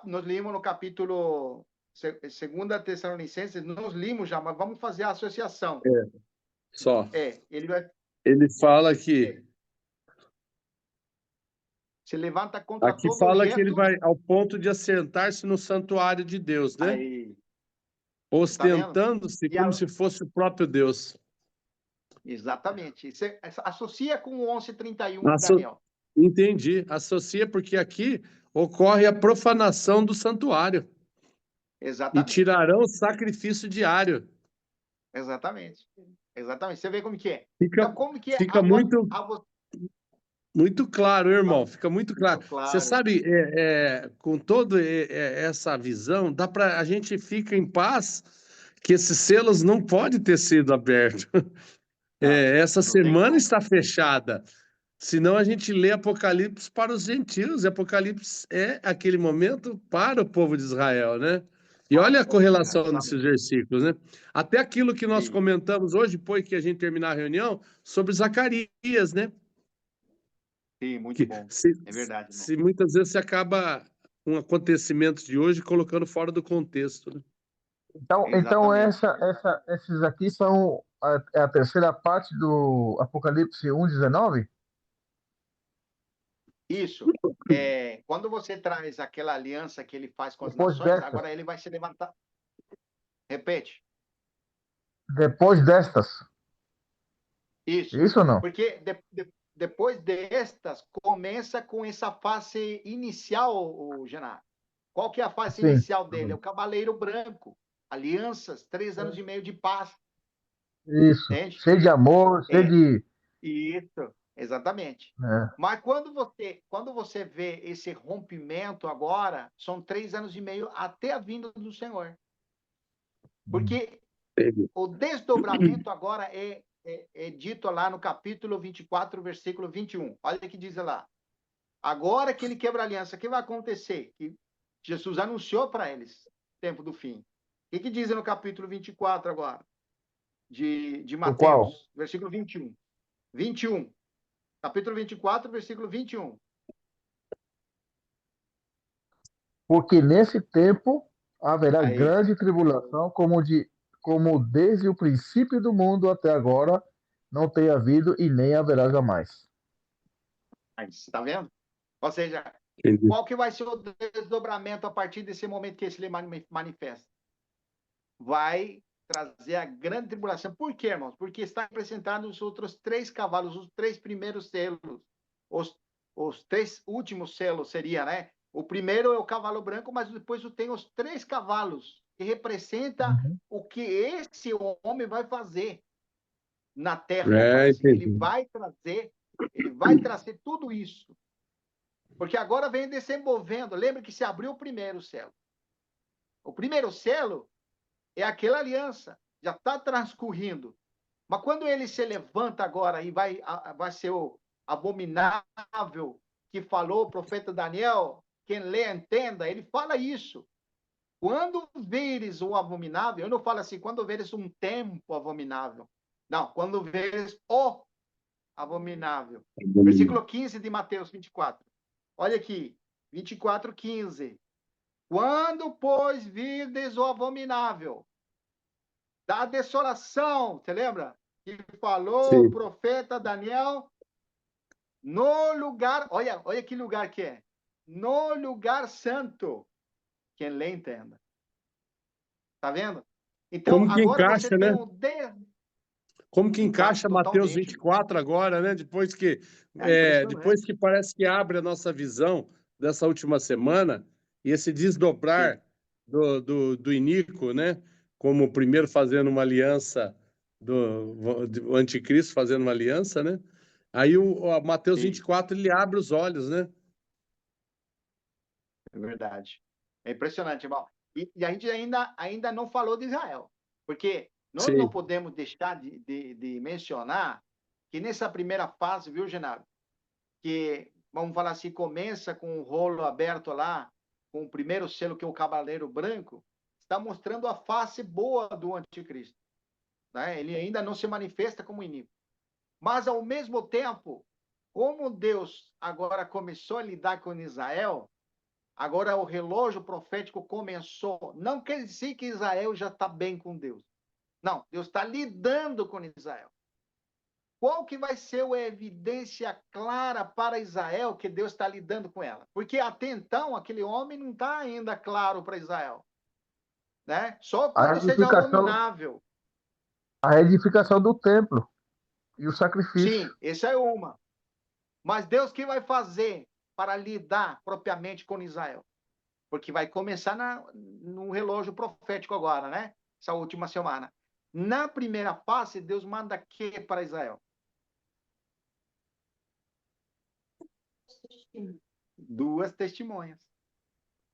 Nós limos no capítulo 2 Tessalonicenses, nós limos já, mas vamos fazer a associação. Só. Ele fala que... se levanta contra Aqui todo fala jeito. que ele vai ao ponto de assentar-se no santuário de Deus, né? Aí, ostentando-se como se fosse o próprio Deus. Exatamente. Você associa com o 11:31, Daniel. Entendi. Associa porque aqui ocorre a profanação do santuário. Exatamente. E tirarão o sacrifício diário. Exatamente. Você vê como que é. Fica, então, como que é? Fica muito claro, irmão. Fica muito claro. Você sabe, com toda essa visão, dá para a gente fica em paz que esses selos não podem ter sido abertos. Essa semana está fechada. Senão a gente lê Apocalipse para os gentios. E Apocalipse é aquele momento para o povo de Israel, né? E olha a correlação desses versículos, né? Até aquilo que nós comentamos hoje, depois que a gente terminar a reunião, sobre Zacarias, né? Sim, muito bom. É verdade. Se muitas vezes você acaba com acontecimentos de hoje colocando fora do contexto, né? Então esses aqui são a terceira parte do Apocalipse 1:19? Isso. Quando você traz aquela aliança que ele faz com as nações, agora ele vai se levantar. Repete. Depois destas. Isso ou não? Porque depois destas, começa com essa fase inicial, o Genar. Qual que é a fase inicial dele? É o Cavaleiro Branco. Alianças, 3 anos e meio de paz. Isso. Entende? Cheio de amor, cheio de... Isso, exatamente. Mas quando você vê esse rompimento agora, são 3 anos e meio até a vinda do Senhor. Porque o desdobramento agora é dito lá no capítulo 24, versículo 21. Olha o que diz lá. Agora que ele quebra a aliança, o que vai acontecer? Que Jesus anunciou para eles, tempo do fim. O que diz no capítulo 24 agora? De Mateus, versículo 21. 21. Capítulo 24, versículo 21. Porque nesse tempo haverá grande tribulação, como desde o princípio do mundo até agora não tem havido e nem haverá jamais. Está vendo? Ou seja, qual que vai ser o desdobramento a partir desse momento que esse manifesta? Vai trazer a grande tribulação. Por quê, irmãos? Porque está apresentado os outros 3 cavalos, os 3 primeiros selos. Os 3 últimos selos seria, né? O primeiro é o cavalo branco, mas depois tem os 3 cavalos, que representa o que esse homem vai fazer na terra. Ele vai trazer tudo isso. Porque agora vem desenvolvendo. Lembra que se abriu o primeiro selo. O primeiro selo é aquela aliança. Já está transcorrendo. Mas quando ele se levanta agora e vai ser o abominável que falou o profeta Daniel, quem lê entenda, ele fala isso. Quando veres o abominável, eu não falo assim, quando veres um tempo abominável. Não, quando veres o abominável. Versículo 15 de Mateus 24. Olha aqui, 24, 15. Quando, pois, virdes o abominável da desolação, você lembra? Que falou o Sim. profeta Daniel no lugar, olha que lugar que é. No lugar santo. Quem lê, entenda. Tá vendo? Então, Como que agora você encaixa, tem né? um... Como que encaixa Mateus totalmente. 24 agora, né? Depois que parece que abre a nossa visão dessa última semana, e esse desdobrar do Inico, né? Como o primeiro fazendo uma aliança, do anticristo fazendo uma aliança, né? Aí o Mateus 24, ele abre os olhos, né? É verdade. É impressionante, irmão. E a gente ainda não falou de Israel, porque nós não Sim. podemos deixar de mencionar que nessa primeira fase, viu, Genaro? Que, vamos falar assim, começa com o rolo aberto lá, com o primeiro selo, que é o cavaleiro branco, está mostrando a face boa do anticristo. Né? Ele ainda não se manifesta como inimigo. Mas, ao mesmo tempo, como Deus agora começou a lidar com Israel, agora o relógio profético começou. Não quer dizer que Israel já está bem com Deus. Não, Deus está lidando com Israel. Qual que vai ser a evidência clara para Israel que Deus está lidando com ela? Porque até então, aquele homem não está ainda claro para Israel. Né? Só A quando seja edificação, abominável. a edificação do templo e o sacrifício. Sim, essa é uma. Mas Deus que vai fazer para lidar propriamente com Israel? Porque vai começar no relógio profético agora, né? Essa última semana. Na primeira fase, Deus manda que para Israel? Duas testemunhas.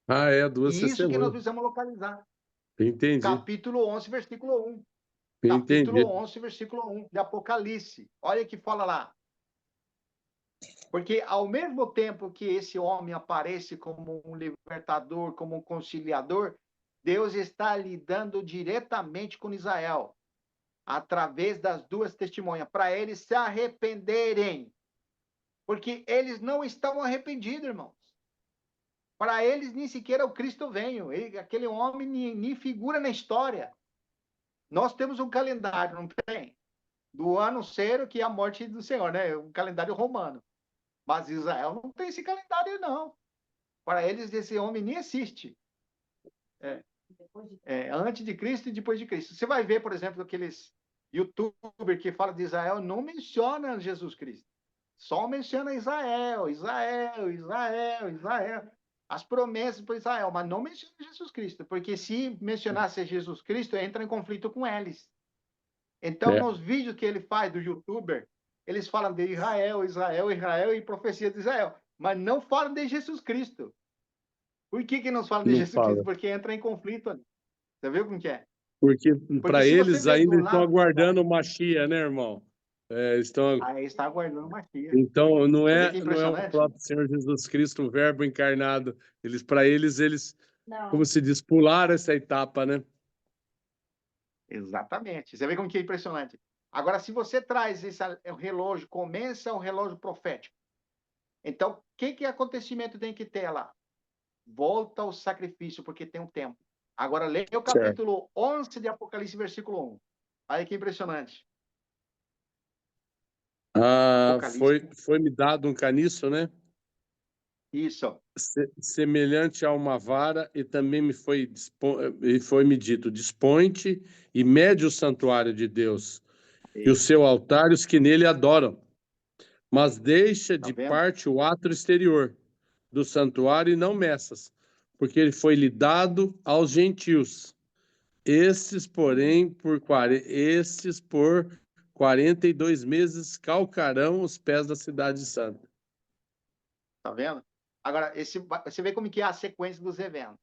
Ah, é, duas E isso que nós testemunhas. precisamos localizar. Entendi. Capítulo 11, versículo 1. Entendi. Capítulo 11, versículo 1 de Apocalipse. Olha que fala lá. Porque ao mesmo tempo que esse homem aparece como um libertador, como um conciliador, Deus está lidando diretamente com Israel, através das duas testemunhas, para eles se arrependerem. Porque eles não estão arrependidos, irmãos. Para eles, nem sequer o Cristo veio. Aquele homem nem figura na história. Nós temos um calendário, não tem? Do ano zero, que é a morte do Senhor, né? Um calendário romano. Mas Israel não tem esse calendário, não. Para eles, esse homem nem existe. Antes de Cristo e depois de Cristo. Você vai ver, por exemplo, aqueles youtubers que falam de Israel, não menciona Jesus Cristo. Só menciona Israel, Israel, Israel, Israel. As promessas para Israel, mas não menciona Jesus Cristo, porque se mencionasse Jesus Cristo, entra em conflito com eles. Então, nos vídeos que ele faz do youtuber, eles falam de Israel, Israel, Israel e profecia de Israel, mas não falam de Jesus Cristo. Por que não falam de Não Jesus Cristo? fala. Porque entra em conflito ali. Você viu como que é? Porque Porque para se você eles vê do ainda estão lado de Israel, aguardando o Machia, né, irmão? Estão... aí está aguardando uma tia. Então, não Você vê que é, é não é o impressionante? próprio Senhor Jesus Cristo, o Verbo encarnado. Para eles, como se diz, pularam essa etapa, né? Exatamente. Você vê como que é impressionante. Agora, se você traz esse relógio, começa o relógio profético. Então, que acontecimento tem que ter lá? Volta ao sacrifício, porque tem um tempo. Agora, leia o Certo. capítulo 11 de Apocalipse, versículo 1. Olha que impressionante. Apocalipse. Foi-me dado um caniço, né? Isso. Semelhante a uma vara, e também foi-me dito: dispõe-te e mede o santuário de Deus e o seu altar e os que nele adoram, mas deixa Tá de vendo? parte o átrio exterior do santuário e não meças, porque ele foi-lhe dado aos gentios. Estes, porém, por 42 meses calcarão os pés da cidade santa. Tá vendo? Agora, você vê como que é a sequência dos eventos.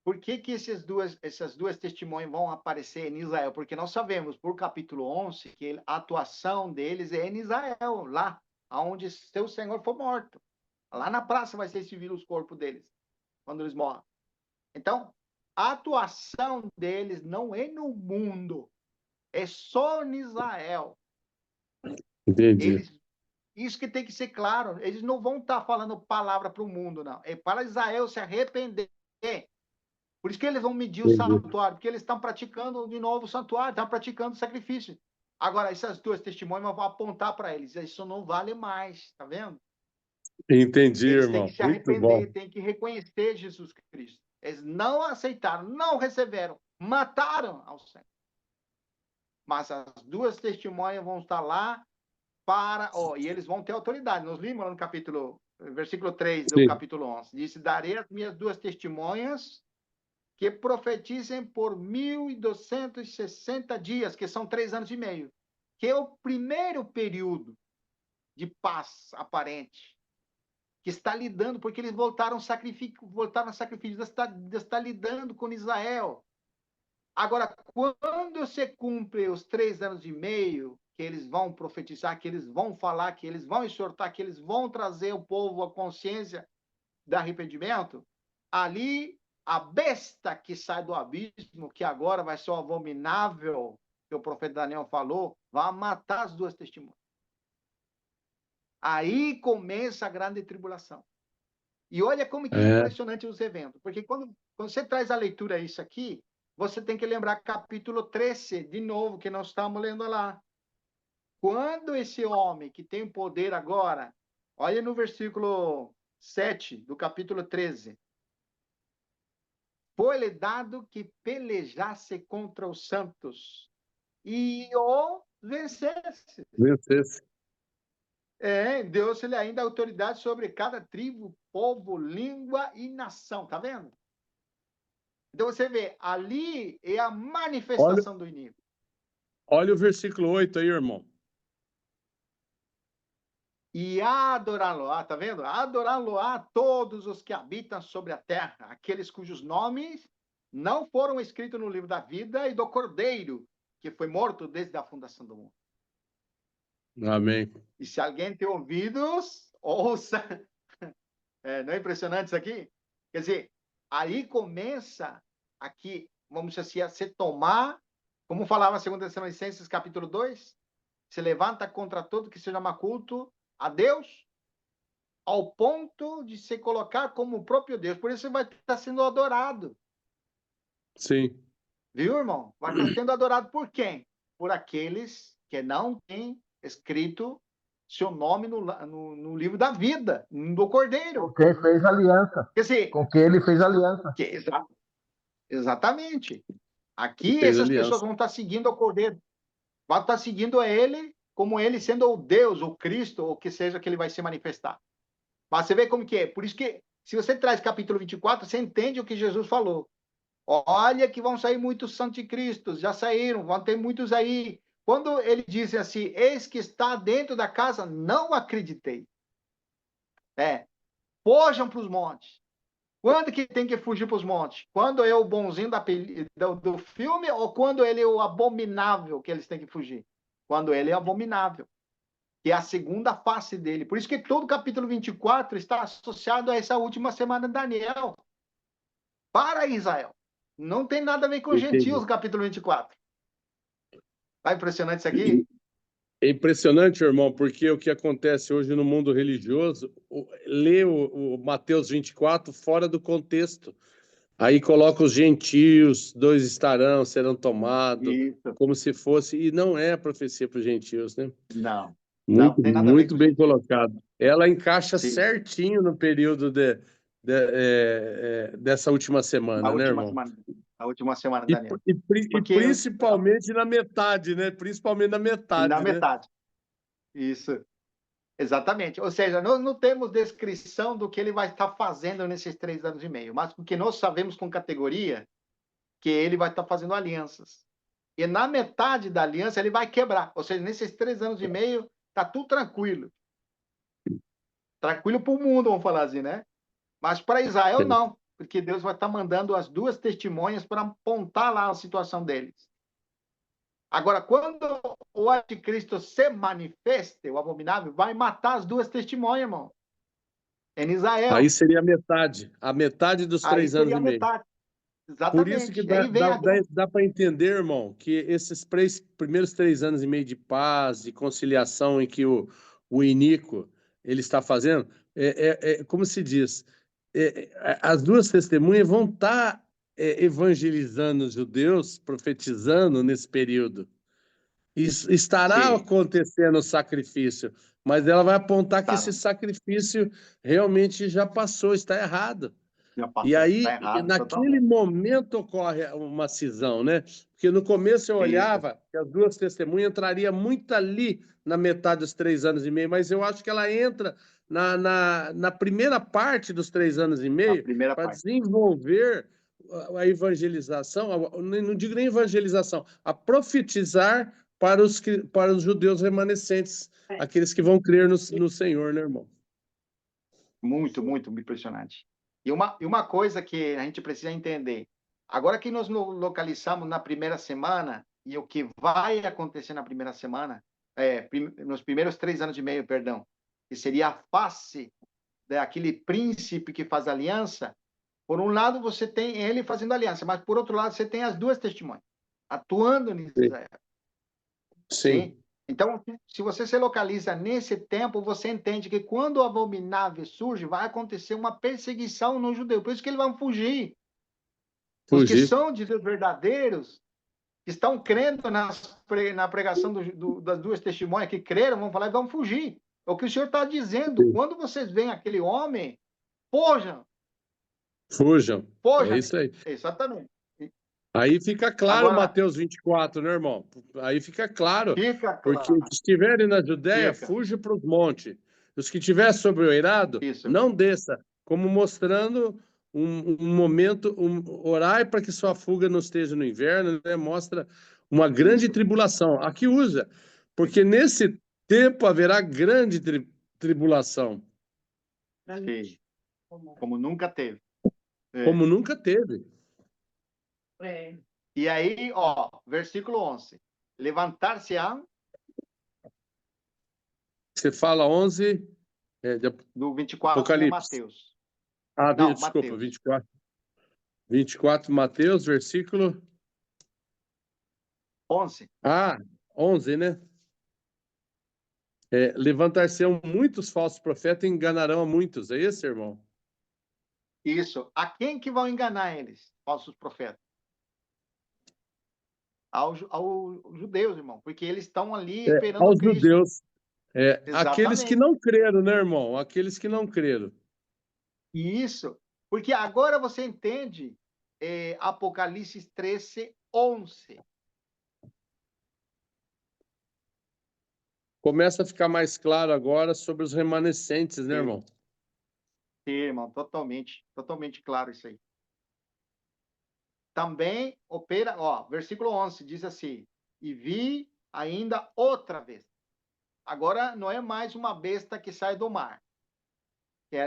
Por que que essas duas testemunhas vão aparecer em Israel? Porque nós sabemos, por capítulo 11, que a atuação deles é em Israel, lá onde seu Senhor foi morto. Lá na praça vai ser exibido os corpos deles, quando eles morrem. Então, a atuação deles não é no mundo, é só em Israel. Entendi. Isso que tem que ser claro. Eles não vão estar falando palavra para o mundo, não. É para Israel se arrepender. Por isso que eles vão medir o santuário, porque eles estão praticando de novo o santuário, estão praticando o sacrifício. Agora, essas duas testemunhas vão apontar para eles. Isso não vale mais, tá vendo? Entendi, Eles têm irmão. que se Muito bom. arrepender, têm que reconhecer Jesus Cristo. Eles não aceitaram, não receberam, mataram ao Senhor. Mas as duas testemunhas vão estar lá e eles vão ter autoridade. Nós vimos lá no versículo 3 do Sim. capítulo 11. Disse, darei as minhas duas testemunhas que profetizem por 1.260 dias, que são 3 anos e meio, que é o primeiro período de paz aparente, que está lidando, porque eles voltaram a sacrifício, está lidando com Israel. Agora, quando você cumpre os 3 anos e meio, que eles vão profetizar, que eles vão falar, que eles vão exortar, que eles vão trazer o povo à consciência do arrependimento, ali a besta que sai do abismo, que agora vai ser o abominável, que o profeta Daniel falou, vai matar as duas testemunhas. Aí começa a grande tribulação. E olha como que é impressionante os eventos, porque quando você traz a leitura isso aqui, você tem que lembrar capítulo 13, de novo, que nós estamos lendo lá. Quando esse homem que tem poder agora, olha no versículo 7 do capítulo 13, foi-lhe dado que pelejasse contra os santos e o vencesse. Deu-se-lhe ainda autoridade sobre cada tribo, povo, língua e nação. Tá vendo? Então você vê, ali é a manifestação do inimigo. Olha o versículo 8 aí, irmão. E adorá-lo-á, tá vendo? Adorá-lo-á todos os que habitam sobre a terra, aqueles cujos nomes não foram escritos no livro da vida e do Cordeiro, que foi morto desde a fundação do mundo. Amém. E se alguém tem ouvidos, ouça. Não é impressionante isso aqui? Quer dizer, aí começa aqui, vamos dizer assim, a se tomar, como falava 2 Tessalonicenses capítulo 2, se levanta contra todo que se chama culto a Deus, ao ponto de se colocar como o próprio Deus. Por isso vai estar sendo adorado. Sim. Viu, irmão? Vai estar sendo adorado por quem? Por aqueles que não têm escrito seu nome no livro da vida, do Cordeiro. Com quem fez aliança. Quer dizer, com quem ele fez aliança. Exatamente. Aqui essas pessoas vão estar seguindo o Cordeiro. Vão estar seguindo ele como ele sendo o Deus, o Cristo, ou que seja que ele vai se manifestar. Mas você vê como que é. Por isso que, se você traz capítulo 24, você entende o que Jesus falou. Olha que vão sair muitos anticristos, já saíram, vão ter muitos aí. Quando ele disse assim, eis que está dentro da casa, não acreditei. Fujam para os montes. Quando que tem que fugir para os montes? Quando é o bonzinho do filme ou quando ele é o abominável que eles têm que fugir? Quando ele é abominável, que é a segunda face dele. Por isso que todo o capítulo 24 está associado a essa última semana de Daniel. Para Israel. Não tem nada a ver com gentios, capítulo 24. Tá impressionante isso aqui? É impressionante, irmão, porque o que acontece hoje no mundo religioso, lê o Mateus 24 fora do contexto. Aí coloca os gentios, 2 estarão, serão tomados, Isso. como se fosse, e não é a profecia para os gentios, né? Não. Muito, não tem nada a ver muito com bem gentios. colocado. Ela encaixa Sim. certinho no período dessa última semana, né, irmão? A última semana, Daniel. E principalmente na metade, né? Principalmente na metade. Na metade. Isso. Exatamente. Ou seja, nós não temos descrição do que ele vai estar fazendo nesses 3 anos e meio, mas porque nós sabemos com categoria que ele vai estar fazendo alianças. E na metade da aliança ele vai quebrar. Ou seja, nesses 3 anos e meio, está tudo tranquilo. tranquilo para o mundo, vamos falar assim, né? Mas para Israel, Sim. não, porque Deus vai estar mandando as duas testemunhas para apontar lá a situação deles. Agora, quando o anticristo se manifeste, o abominável, vai matar as duas testemunhas, irmão. Em Israel. Aí seria a metade dos Aí 3 anos seria e a meio. metade. Por isso que Exatamente. Aí vem a guerra. dá para entender, irmão, que esses primeiros 3 anos e meio de paz, de conciliação em que o Inico ele está fazendo, como se diz, as duas testemunhas vão estar evangelizando os judeus, profetizando nesse período. Estará Sim. acontecendo o sacrifício, mas ela vai apontar que Tá, esse sacrifício realmente já passou, está errado. já E passou. Tá aí, errado, naquele totalmente. momento, ocorre uma cisão, né? Porque no começo eu Isso. olhava que as duas testemunhas entraria muito ali na metade dos 3 anos e meio, mas eu acho que ela entra na primeira parte dos 3 anos e A meio primeira para parte. desenvolver a evangelização, não digo nem evangelização, a profetizar para os judeus remanescentes, aqueles que vão crer no Senhor, né, irmão? Muito, muito impressionante. E uma coisa que a gente precisa entender. Agora que nós localizamos na primeira semana, e o que vai acontecer na primeira semana, nos primeiros 3 anos e meio, perdão, que seria a face daquele príncipe que faz aliança. Por um lado, você tem ele fazendo aliança, mas por outro lado, você tem as duas testemunhas atuando em Sim. Israel. Sim. Sim? Então, se você se localiza nesse tempo, você entende que quando o abominável surge, vai acontecer uma perseguição no judeu. Por isso que eles vão fugir. Os que Fugir. são de Deus verdadeiros, que estão crendo na pregação das duas testemunhas, que creram, vão falar e vão fugir. É o que o Senhor está dizendo. Sim. Quando vocês veem aquele homem, fujam, Fujam. É fujam. isso aí. Exatamente. Aí fica claro Agora, Mateus 24, né, irmão? Aí fica claro, fica porque claro. os que estiverem na Judéia, Fica. fuja para os montes. Os que estiver sobre o eirado, Isso. não desça, como mostrando um momento, orai para que sua fuga não esteja no inverno, né? Mostra uma grande Isso. tribulação. Aqui usa, porque nesse tempo haverá grande tribulação, Sim. Como nunca teve. como nunca teve. E aí, ó, versículo 11. Levantar-se-ão, Você fala 11, de do 24 de Apocalipse. Mateus. Ah, Não, desculpa, Mateus. 24. 24, Mateus, versículo. 11. 11, né? Levantar-se-ão muitos falsos profetas e enganarão a muitos. É esse, irmão? Isso. A quem que vão enganar eles? Falsos profetas. Aos judeus, irmão. Porque eles estão ali esperando Aos Cristo. judeus. Aqueles que Exatamente. não creram, né, irmão? Aqueles que não creram. Isso. Porque agora você entende Apocalipse 13, 11. Começa a ficar mais claro agora sobre os remanescentes, né, irmão? Sim, irmão. Totalmente. Totalmente claro isso aí. Também opera, ó, versículo 11 diz assim: e vi ainda outra vez. Agora não é mais uma besta que sai do mar.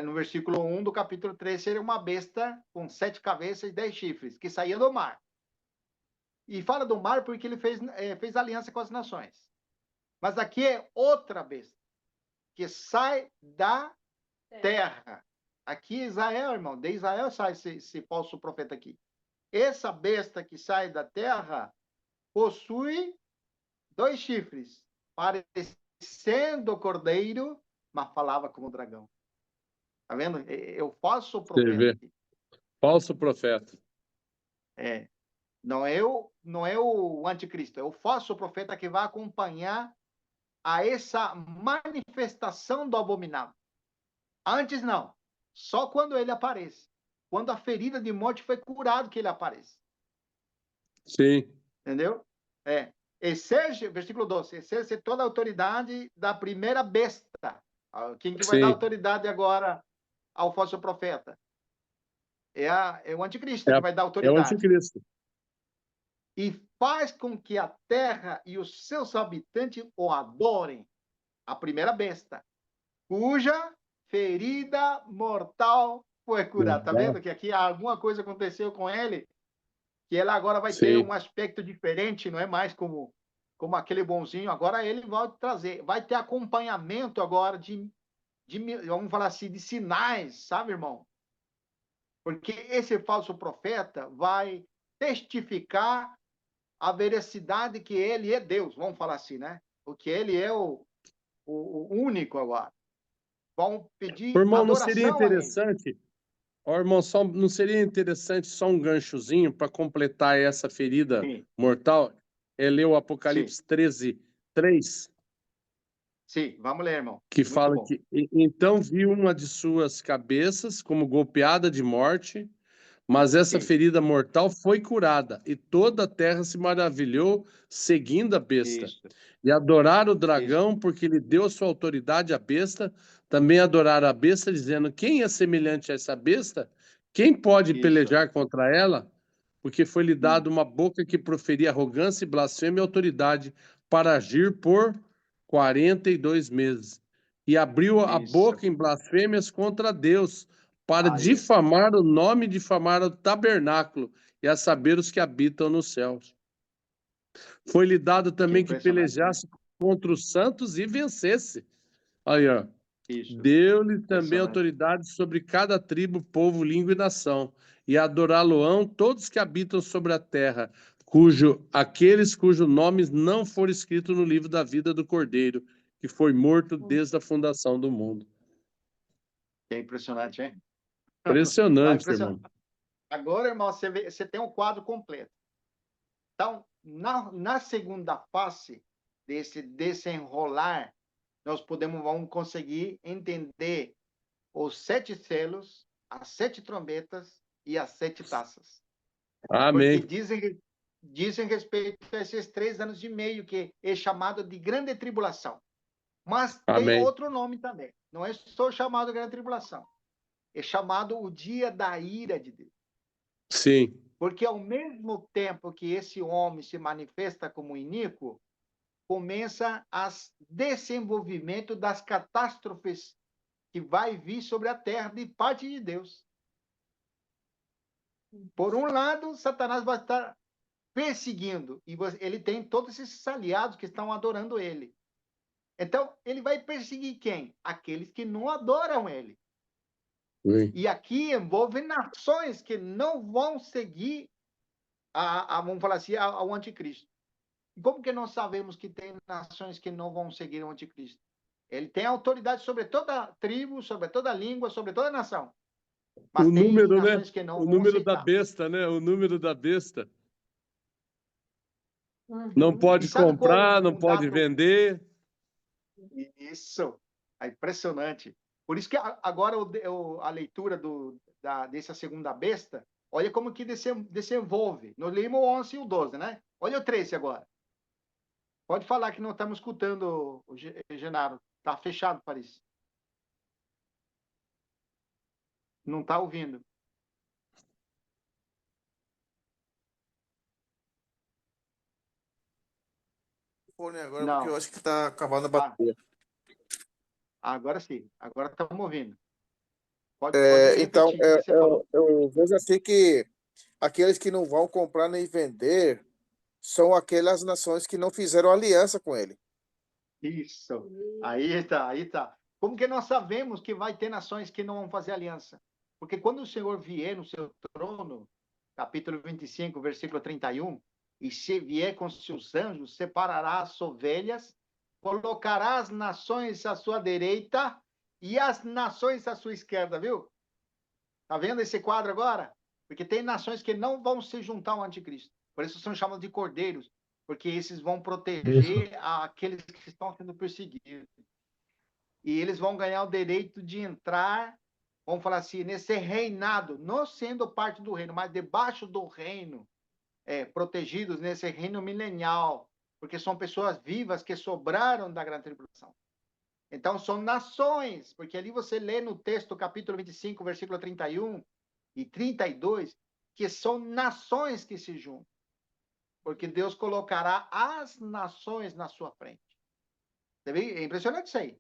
No versículo 1 do capítulo 3, seria uma besta com 7 cabeças e 10 chifres, que saía do mar. E fala do mar porque ele fez aliança com as nações. Mas aqui é outra besta, que sai da terra. Aqui Israel, irmão, de Israel sai esse falso profeta aqui. Essa besta que sai da terra possui 2 chifres, parecendo cordeiro, mas falava como dragão. Tá vendo? Eu faço o Você profeta vê. aqui. Falso profeta. Não é o anticristo, é o falso profeta que vai acompanhar a essa manifestação do abominável. Antes não, só quando ele aparece. Quando a ferida de morte foi curada que ele aparece. Sim. Entendeu? Exerce, versículo 12, exerce toda a autoridade da primeira besta. Quem que vai dar Sim. autoridade agora ao falso profeta? É o anticristo que vai dar É o autoridade. anticristo. E faz com que a terra e os seus habitantes o adorem. A primeira besta, cuja ferida mortal foi curada. Tá vendo que aqui alguma coisa aconteceu com ele, que ela agora vai ter um aspecto diferente, não é mais como aquele bonzinho. Agora ele vai ter acompanhamento agora de vamos falar assim, de sinais, sabe, irmão? Porque esse falso profeta vai testificar a veracidade que ele é Deus, vamos falar assim, né? Porque ele é o único agora. Vão pedir Irmão, não seria adoração a ele. interessante, irmão, não seria interessante só um ganchozinho para completar essa ferida mortal? É ler o Apocalipse 13, 3? Sim, vamos ler, irmão. Que fala que então viu uma de suas cabeças como golpeada de morte, mas essa ferida mortal foi curada, e toda a terra se maravilhou seguindo a besta. E adoraram o dragão, porque lhe deu sua autoridade à besta. Também adoraram a besta, dizendo: quem é semelhante a essa besta? Quem pode pelejar contra ela? Porque foi-lhe dado uma boca que proferia arrogância e blasfêmia e autoridade para agir por 42 meses. E abriu a boca em blasfêmias contra Deus, para difamar o nome, difamar o tabernáculo, e a saber os que habitam nos céus. Foi-lhe dado também que pelejasse contra os santos e vencesse. Aí, ó. Deu-lhe também autoridade sobre cada tribo, povo, língua e nação. E adorá-lo-ão todos que habitam sobre a terra, aqueles cujos nomes não foram escritos no livro da vida do Cordeiro, que foi morto desde a fundação do mundo. É impressionante, hein? Impressionante, irmão. Agora, irmão, você tem um quadro completo. Então, na segunda face desse desenrolar, nós vamos conseguir entender os 7 selos, as 7 trombetas e as 7 taças. Amém. Porque dizem respeito a esses 3 anos e meio, que é chamado de grande tribulação. Mas tem outro nome também. Não é só chamado grande tribulação. É chamado o dia da ira de Deus. Sim. Porque ao mesmo tempo que esse homem se manifesta como iníquo, começa o desenvolvimento das catástrofes que vai vir sobre a terra de parte de Deus. Por um lado, Satanás vai estar perseguindo, e ele tem todos esses aliados que estão adorando ele. Então, ele vai perseguir quem? Aqueles que não adoram ele. Sim. E aqui envolve nações que não vão seguir vamos falar assim, ao anticristo. E como que nós sabemos que tem nações que não vão seguir o anticristo? Ele tem autoridade sobre toda tribo, sobre toda língua, sobre toda nação. Mas o número, tem nações né? que não o vão número aceitar. da besta, né? O número da besta. Não pode comprar, não pode vender. Isso. É impressionante. Por isso que agora a leitura dessa segunda besta, olha como que desenvolve. Nós lemos o 11 e o 12, né? Olha o 13 agora. Pode falar que não estamos escutando, Genaro. Está fechado, Paris. Não está ouvindo. Agora, não. Porque eu acho que está acabando a bateria. Agora sim. Agora estamos ouvindo. Pode então, repetir o que você falou. eu vejo assim que aqueles que não vão comprar nem vender são aquelas nações que não fizeram aliança com ele. Isso. Aí está. Como que nós sabemos que vai ter nações que não vão fazer aliança? Porque quando o Senhor vier no seu trono, capítulo 25, versículo 31, e se vier com seus anjos, separará as ovelhas, colocará as nações à sua direita e as nações à sua esquerda, viu? Tá vendo esse quadro agora? Porque tem nações que não vão se juntar ao anticristo. Por isso são chamados de cordeiros, porque esses vão proteger aqueles que estão sendo perseguidos. E eles vão ganhar o direito de entrar, vamos falar assim, nesse reinado, não sendo parte do reino, mas debaixo do reino, protegidos nesse reino milenial, porque são pessoas vivas que sobraram da grande tribulação. Então, são nações, porque ali você lê no texto, capítulo 25, versículo 31 e 32, que são nações que se juntam. Porque Deus colocará as nações na sua frente. Você vê? É impressionante isso aí.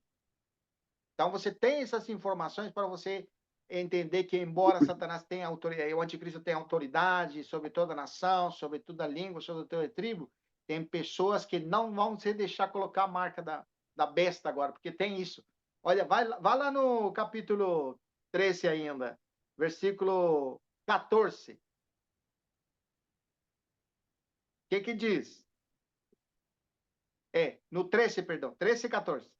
Então, você tem essas informações para você entender que, embora Satanás tenha autoridade, o anticristo tenha autoridade sobre toda a nação, sobre toda a língua, sobre toda a tribo, tem pessoas que não vão se deixar colocar a marca da besta agora, porque tem isso. Olha, vai lá no capítulo 13 ainda, versículo 14. O que diz? No 13, perdão, 13 e 14.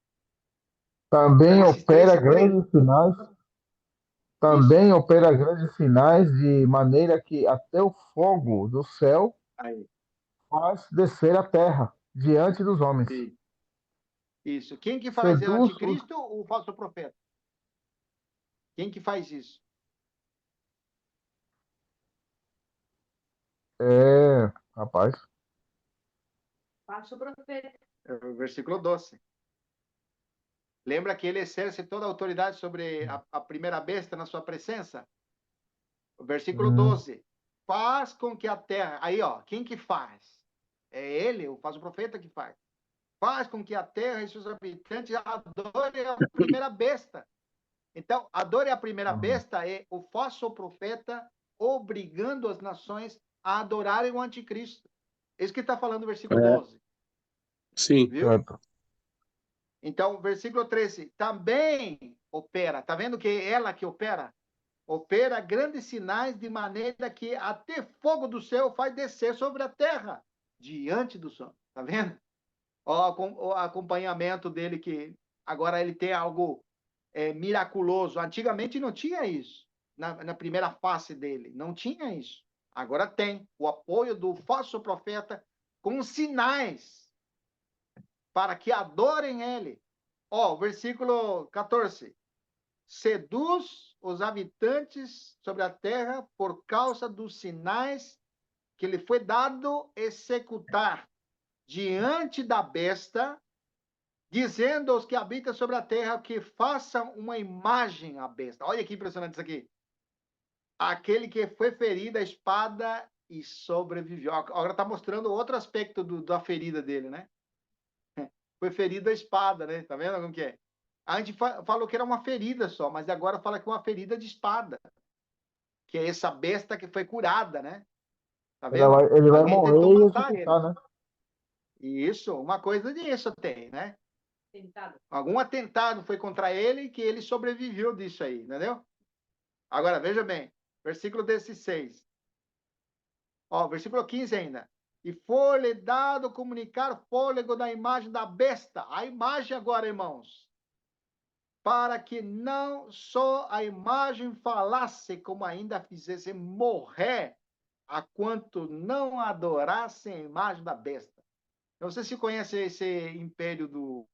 Também Esses opera 13 e 13. grandes sinais, também opera grandes sinais de maneira que até o fogo do céu Aí, faz descer a terra diante dos homens. isso. Quem que faz? É o Seduz os... anticristo ou o falso profeta? Quem que faz isso? Rapaz, Falso profeta. É o versículo 12. Lembra que ele exerce toda a autoridade sobre a primeira besta na sua presença? O versículo 12. Faz com que a terra... Aí, ó, quem que faz? É ele, o falso profeta que faz. Faz com que a terra e seus habitantes adorem a primeira besta. Então, adore a primeira besta é o falso profeta obrigando as nações a adorarem o anticristo. Isso que está falando no versículo 12. Sim. Viu? certo. Então, versículo 13. Também opera. Está vendo que é ela que opera? Opera grandes sinais de maneira que até fogo do céu faz descer sobre a terra diante do sol. Está vendo? O acompanhamento dele que agora ele tem algo miraculoso. Antigamente não tinha isso. Na primeira face dele, não tinha isso. Agora tem o apoio do falso profeta com sinais para que adorem ele. Versículo 14. Seduz os habitantes sobre a terra por causa dos sinais que lhe foi dado executar diante da besta, dizendo aos que habitam sobre a terra que façam uma imagem à besta. Olha que impressionante isso aqui. Aquele que foi ferido a espada e sobreviveu. Agora está mostrando outro aspecto da ferida dele, né? Foi ferido a espada, né? Tá vendo como que é? A gente falou que era uma ferida só, mas agora fala que é uma ferida de espada. Que é essa besta que foi curada, né? Tá vendo? Ele vai Alguém tentou morrer e matar ele. ressuscitar, né? Isso, uma coisa disso tem, né? Tentado. Algum atentado foi contra ele que ele sobreviveu disso aí, entendeu? Agora, veja bem, versículo 16. Versículo 15 ainda. E foi-lhe dado comunicar fôlego da imagem da besta. A imagem agora, irmãos. Para que não só a imagem falasse, como ainda fizesse morrer a quanto não adorassem a imagem da besta. Não sei se conhece esse império do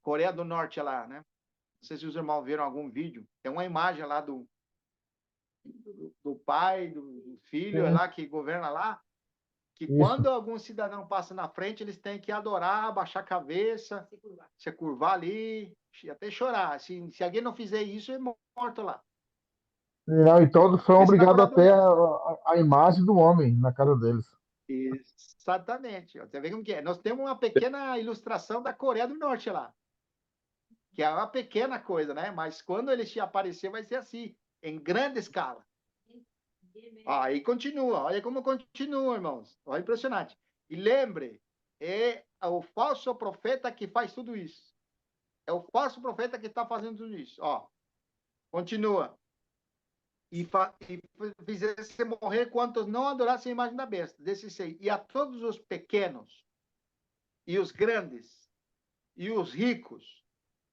Coreia do Norte lá, né? Não sei se os irmãos viram algum vídeo. Tem uma imagem lá do pai, do filho lá que governa lá, que Isso. quando algum cidadão passa na frente, eles têm que adorar, baixar a cabeça, se curvar ali, até chorar. Se alguém não fizer isso, é morto lá. Não, e todos são Esse na obrigados a Coreia do ter Norte. a imagem do homem na casa deles. Exatamente. Você vê como que é. Nós temos uma pequena ilustração da Coreia do Norte lá, que é uma pequena coisa, né? Mas quando ele te aparecer, vai ser assim, em grande escala. Aí continua, olha como continua, irmãos. Olha, impressionante. E lembre, é o falso profeta que faz tudo isso. É o falso profeta que está fazendo tudo isso. Continua. E fizesse morrer quantos não adorassem a imagem da besta. 16. E a todos os pequenos, e os grandes, e os ricos,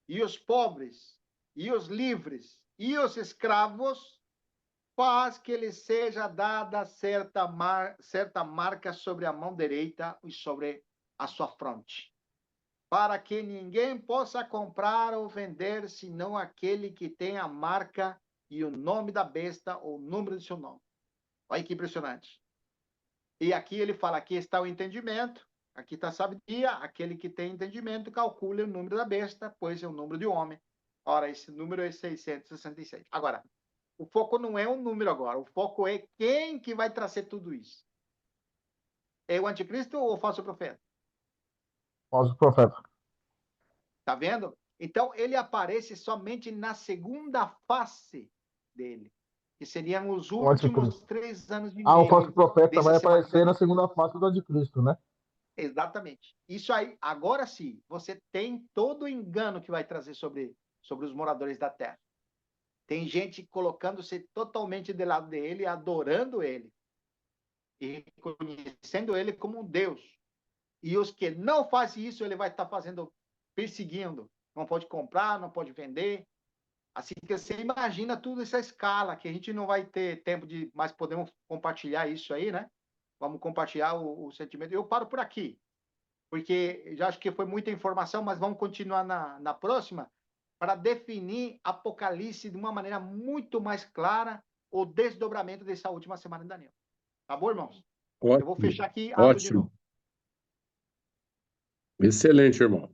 e os pobres, e os livres, e os escravos, faz que lhe seja dada certa marca sobre a mão direita e sobre a sua fronte, para que ninguém possa comprar ou vender, senão aquele que tem a marca e o nome da besta ou o número de seu nome. Olha que impressionante. E aqui ele fala, aqui está o entendimento, aqui está a sabedoria, aquele que tem entendimento calcule o número da besta, pois é o número de homem. Ora, esse número é 666. Agora, o foco não é o número agora, o foco é quem que vai trazer tudo isso. É o anticristo ou o falso profeta? Falso profeta. Tá vendo? Então, ele aparece somente na segunda face dele, que seriam os O últimos anticristo. 3 anos e O falso meio profeta dessa vai semana de aparecer na Daniel. segunda face do anticristo, né? Exatamente. Isso aí, agora sim, você tem todo o engano que vai trazer sobre os moradores da terra. Tem gente colocando-se totalmente do lado dele, adorando ele e conhecendo ele como um Deus. E os que não fazem isso, ele vai estar fazendo, perseguindo. Não pode comprar, não pode vender. Assim que você imagina tudo essa escala, que a gente não vai ter tempo de, mas podemos compartilhar isso aí, né? Vamos compartilhar o sentimento. Eu paro por aqui, porque já acho que foi muita informação, mas vamos continuar na próxima para definir Apocalipse de uma maneira muito mais clara, o desdobramento dessa última semana de Daniel. Tá bom, irmãos? Eu vou Ótimo, fechar aqui e abro de ótimo. novo. Excelente, irmão.